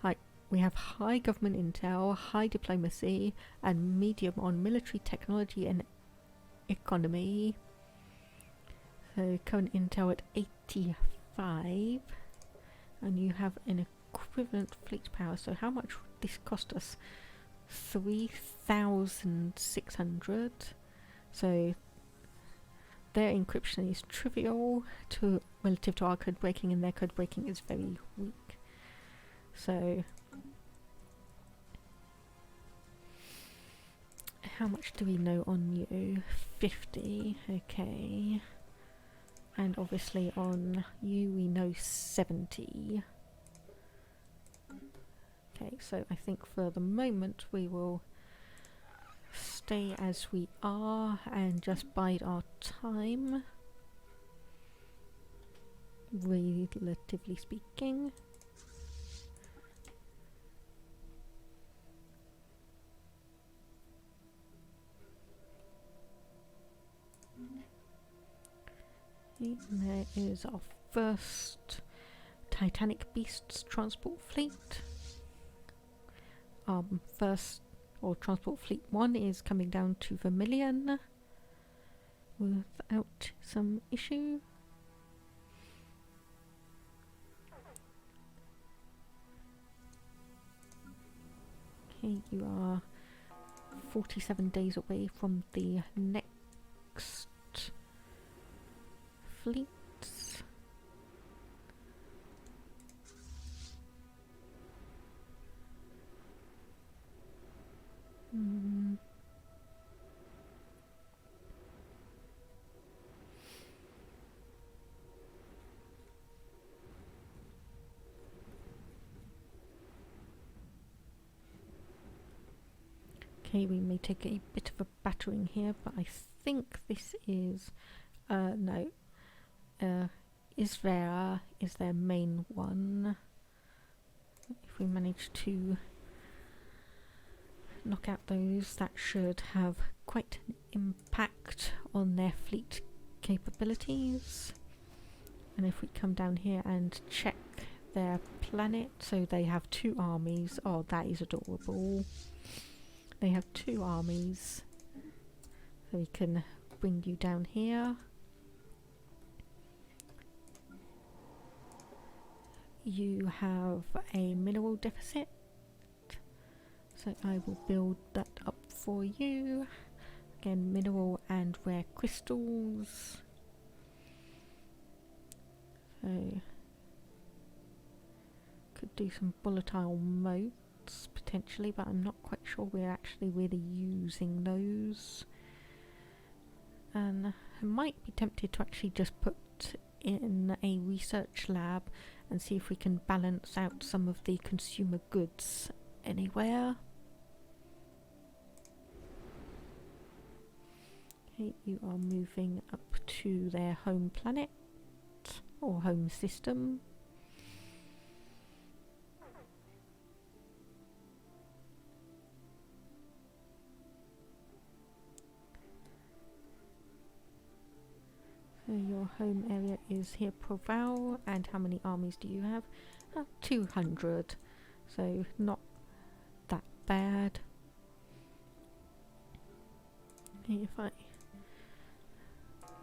Like, we have high government intel, high diplomacy, and medium on military technology and economy. So current intel at 85, and you have an equivalent fleet power. So how much would this cost us? 3,600. So their encryption is trivial relative to our code breaking, and their code breaking is very weak. So how much do we know on you? 50, okay. And obviously on you we know 70. Okay, so I think for the moment we will stay as we are and just bide our time, relatively speaking. And there is our first Titanic Beasts transport fleet. First, or Transport Fleet 1 is coming down to Vermilion without some issue. Okay, you are 47 days away from the next fleets. Okay, we may take a bit of a battering here, but I think this is no. Israel is their main one. If we manage to knock out those, that should have quite an impact on their fleet capabilities. And if we come down here and check their planet, so they have 2 armies. Oh, that is adorable. They have 2 armies, so we can bring you down here. You have a mineral deficit, so I will build that up for you. Again, mineral and rare crystals. So could do some volatile modes potentially, but I'm not quite sure we're actually really using those. And I might be tempted to actually just put in a research lab and see if we can balance out some of the consumer goods anywhere. Okay, you are moving up to their home planet or home system. So your home area is here, Proval, and how many armies do you have? 200, so not that bad. Okay, if I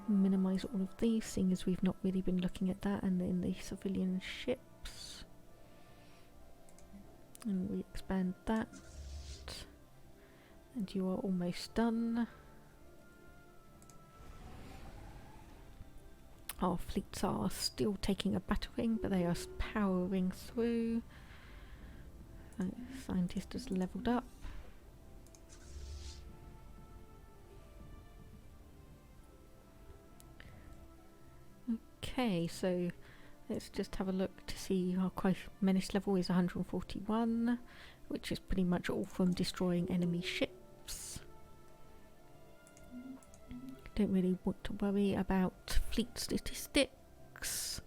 minimise all of these, seeing as we've not really been looking at that, and then the civilian ships, and we expand that, and you are almost done. Our fleets are still taking a battering, but they are powering through. Scientist has leveled up. Okay, so let's just have a look to see our menace level is 141, which is pretty much all from destroying enemy ships. Don't really want to worry about fleet statistics.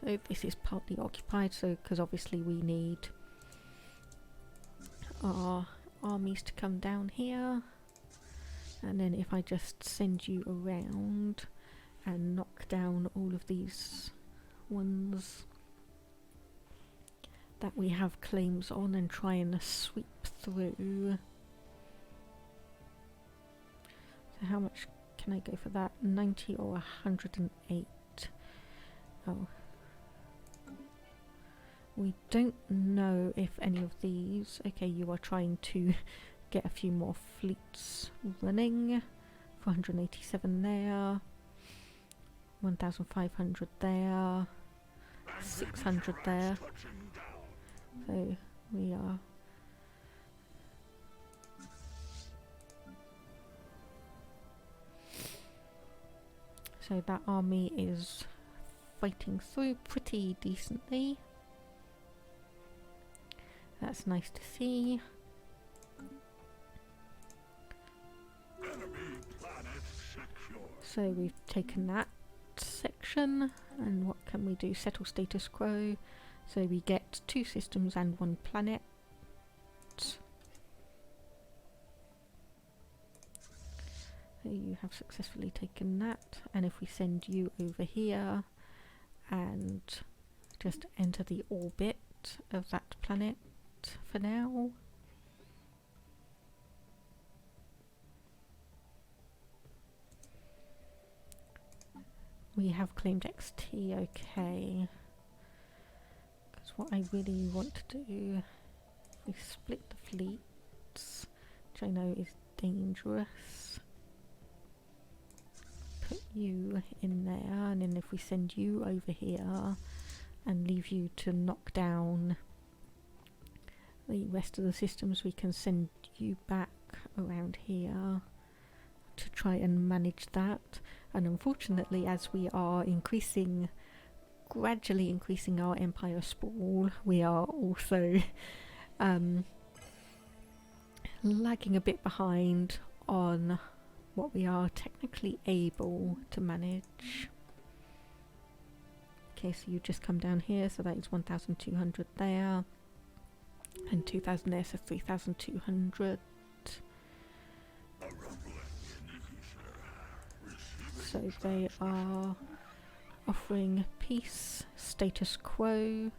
So this is partly occupied, so because obviously we need our armies to come down here. And then if I just send you around and knock down all of these ones that we have claims on and try and sweep through. So how much can I go for that? 90 or 108? Oh. We don't know if any of these... Okay, you are trying to get a few more fleets running. 487 there. 1,500 there. 600 there. So we are... So that army is fighting through pretty decently. That's nice to see. So we've taken that section, and what can we do? Settle status quo. So we get 2 systems and 1 planet. So you have successfully taken that, and if we send you over here and just enter the orbit of that planet for now. We have claimed XT, okay. Because what I really want to do, if we split the fleets, which I know is dangerous, put you in there, and then if we send you over here and leave you to knock down the rest of the systems, we can send you back around here to try and manage that. And unfortunately, as we are gradually increasing our empire sprawl, we are also lagging a bit behind on what we are technically able to manage. Okay, so you just come down here, so that is 1,200 there, and 2,000 there, so 3,200. So they are offering peace, status quo.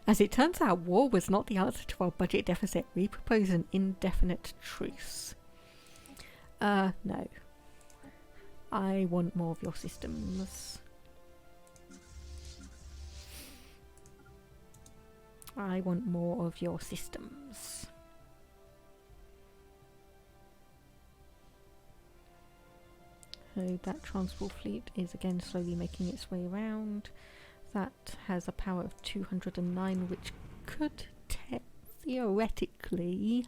As it turns out, war was not the answer to our budget deficit. We propose an indefinite truce. No. I want more of your systems. I want more of your systems. So that transport fleet is again slowly making its way around. That has a power of 209, which could theoretically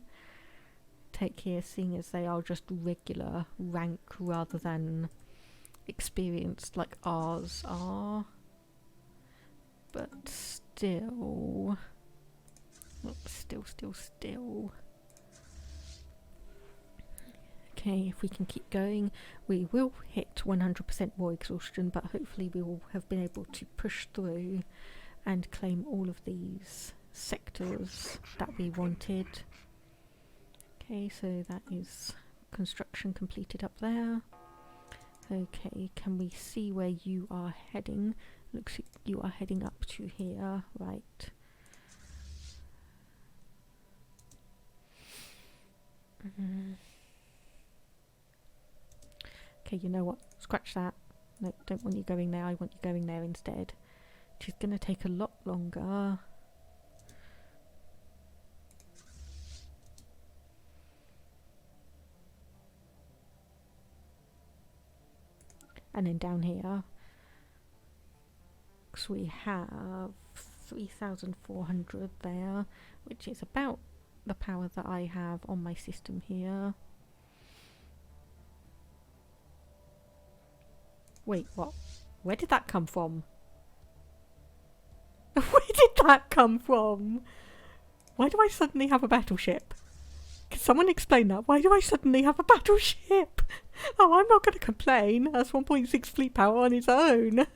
take here, seeing as they are just regular rank rather than experienced like ours are. But still... Still. Okay, if we can keep going, we will hit 100% war exhaustion, but hopefully we will have been able to push through and claim all of these sectors that we wanted. Okay, so that is construction completed up there. Okay, can we see where you are heading? Looks like you are heading up to here, right. Okay, you know what? Scratch that. No, don't want you going there. I want you going there instead. Which is going to take a lot longer. And then down here, because we have 3,400 there, which is about the power that I have on my system here. Wait, what? Where did that come from? Where did that come from? Why do I suddenly have a battleship? Can someone explain that? Why do I suddenly have a battleship? Oh, I'm not going to complain. That's 1.6 fleet power on its own.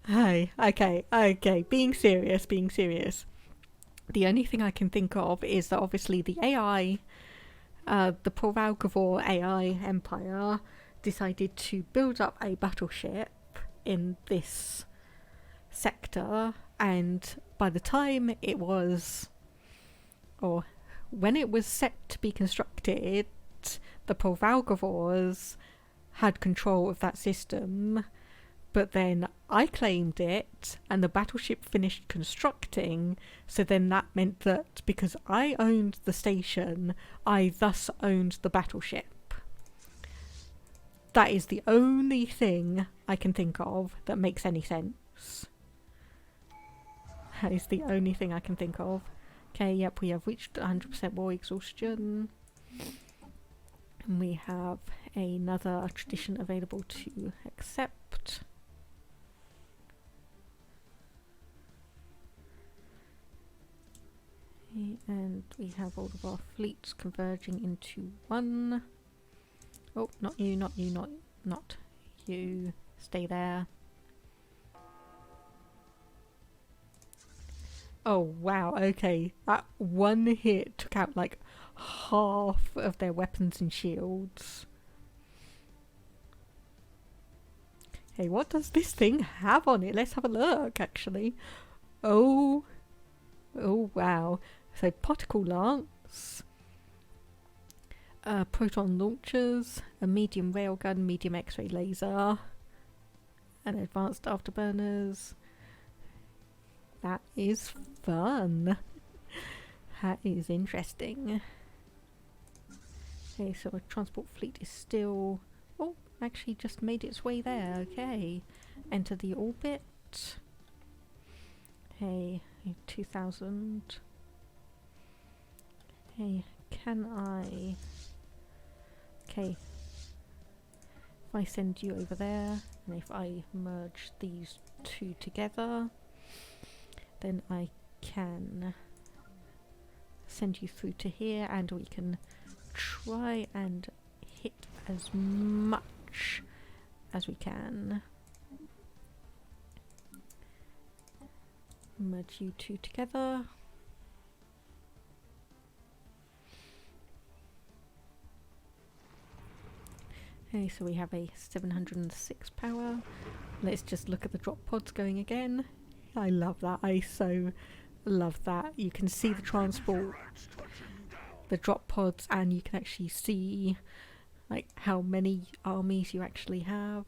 Hey, Okay, being serious. The only thing I can think of is that obviously the AI, the Porvalgavor AI Empire, decided to build up a battleship in this sector, and by the time it was, or when it was set to be constructed, the Porvalgavors had control of that system, but then I claimed it and the battleship finished constructing, so then that meant that because I owned the station, I thus owned the battleship. That is the only thing I can think of that makes any sense. That is the only thing I can think of. Okay, yep, we have reached 100% war exhaustion. And we have another tradition available to accept. And we have all of our fleets converging into one. Oh, not you, not you. Stay there. Oh wow, okay. That one hit took out like half of their weapons and shields. Hey, what does this thing have on it? Let's have a look, actually. Oh wow. So, particle lance, proton launchers, a medium railgun, medium X-ray laser, and advanced afterburners. That is fun. That is interesting. Okay, so our transport fleet is still... Oh, actually just made its way there. Okay. Enter the orbit. Okay, 2000. Okay, can I... Okay. If I send you over there, and if I merge these two together, then I can send you through to here, and we can try and hit as much as we can. Merge you two together. Okay, so we have a 706 power. Let's just look at the drop pods going again. I love that. I so love that. You can see the transport, the drop pods, and you can actually see like how many armies you actually have.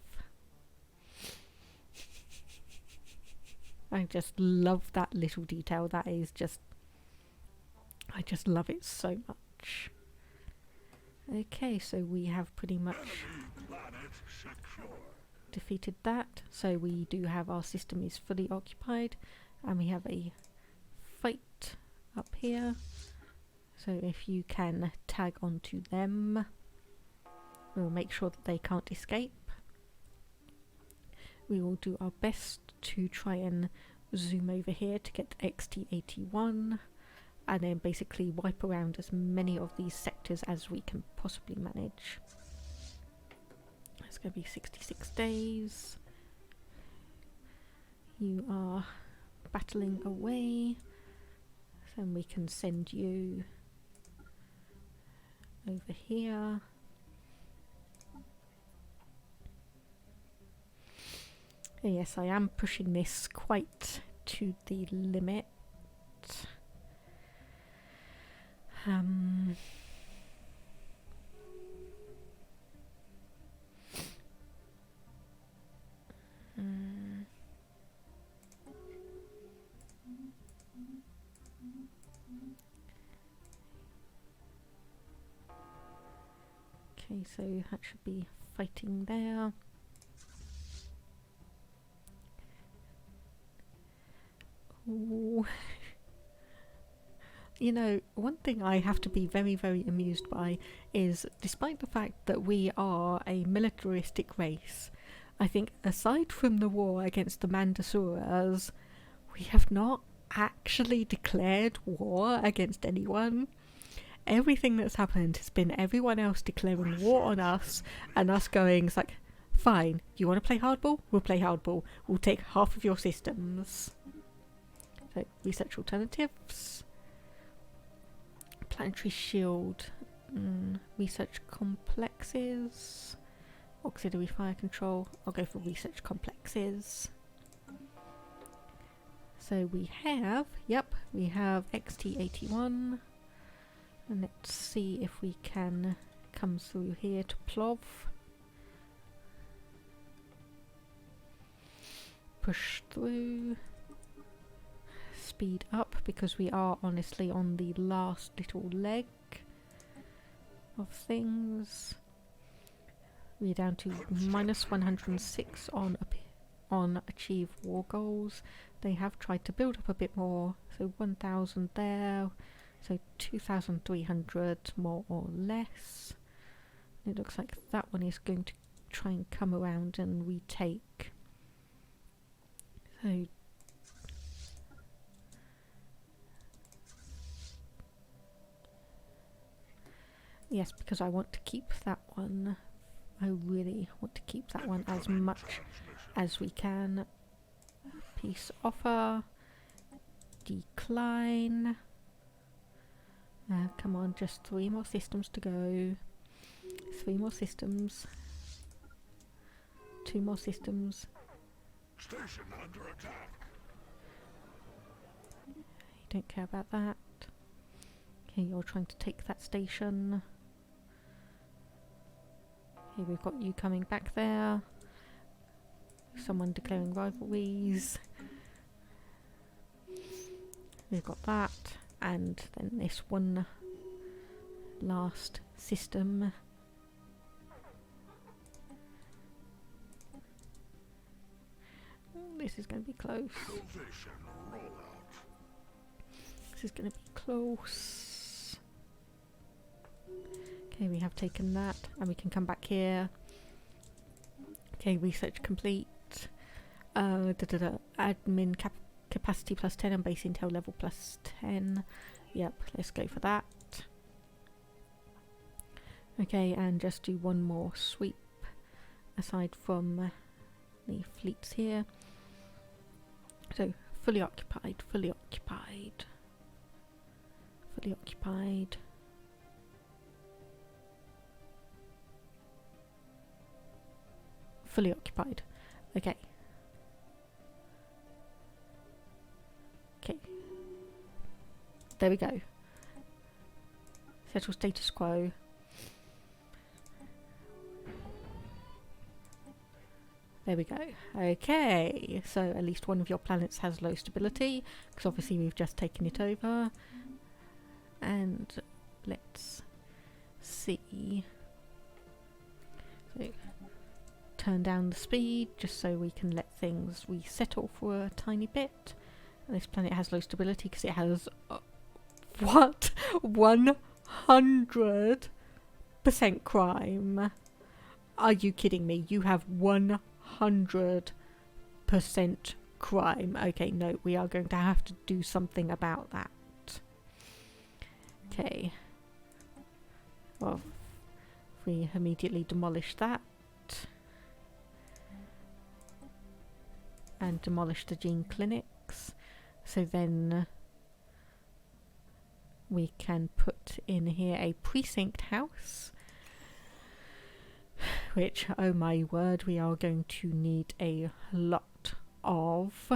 I just love that little detail. That is just... I just love it so much. Okay, so we have pretty much defeated that. So we do have our system is fully occupied, and we have a fight up here. So if you can tag onto them, we'll make sure that they can't escape. We will do our best to try and zoom over here to get XT81, and then basically wipe around as many of these sectors as we can possibly manage. It's going to be 66 days. You are battling away, so we can send you over here. Yes, I am pushing this quite to the limit. Okay, so that should be fighting there. Ooh. You know, one thing I have to be very, very amused by is, despite the fact that we are a militaristic race, I think aside from the war against the Mandasuras, we have not actually declared war against anyone. Everything that's happened has been everyone else declaring war on us, and us going, it's like, Fine. You want to play hardball? We'll play hardball. We'll take half of your systems. So, research alternatives. Planetary shield. Research complexes. Auxiliary fire control. I'll go for research complexes. So we have, we have XT81. And let's see if we can come through here to Plov. Push through. Speed up because we are honestly on the last little leg of things. We're down to minus 106 on achieve war goals. They have tried to build up a bit more, so 1,000 there, so 2,300 more or less. It looks like that one is going to try and come around and retake. So yes, because I want to keep that one. I really want to keep that one as much as we can. Peace offer. Decline. Come on, just 3 more systems to go. 3 more systems. 2 more systems. Station under attack. You don't care about that. Okay, you're trying to take that station. Here we've got you coming back there. Someone declaring rivalries. We've got that. And then this one last system. This is going to be close. This is going to be close. Okay, we have taken that, and we can come back here. Okay, research complete. Admin capacity plus 10 and base intel level plus 10. Yep, let's go for that. Okay, and just do one more sweep aside from the fleets here. So, fully occupied, fully occupied, fully occupied. Fully occupied. Okay. Okay. There we go. Settle status quo. There we go. Okay, so at least one of your planets has low stability, because obviously we've just taken it over. And let's see. So turn down the speed just so we can let things resettle for a tiny bit. And this planet has low stability because it has what? 100% crime. Are you kidding me? You have 100% crime. Okay, no, we are going to have to do something about that. Okay. Well, if we immediately demolish that. And demolish the gene clinics. So then we can put in here a precinct house. Which, oh my word, we are going to need a lot of.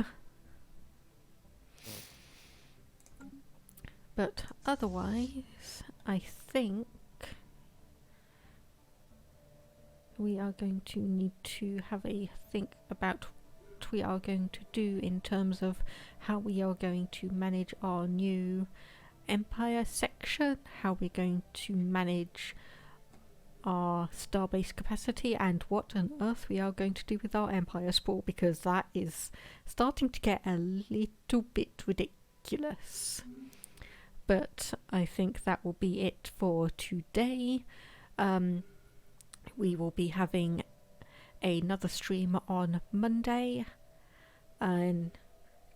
But otherwise, I think we are going to need to have a think about what we are going to do in terms of how we are going to manage our new empire section, how we're going to manage our starbase capacity, and what on earth we are going to do with our empire sprawl, because that is starting to get a little bit ridiculous. But I think that will be it for today. We will be having another stream on Monday, and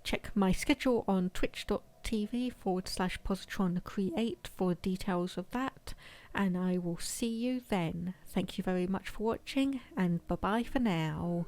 check my schedule on twitch.tv/positron create for details of that. and I will see you then. Thank you very much for watching, and bye bye for now.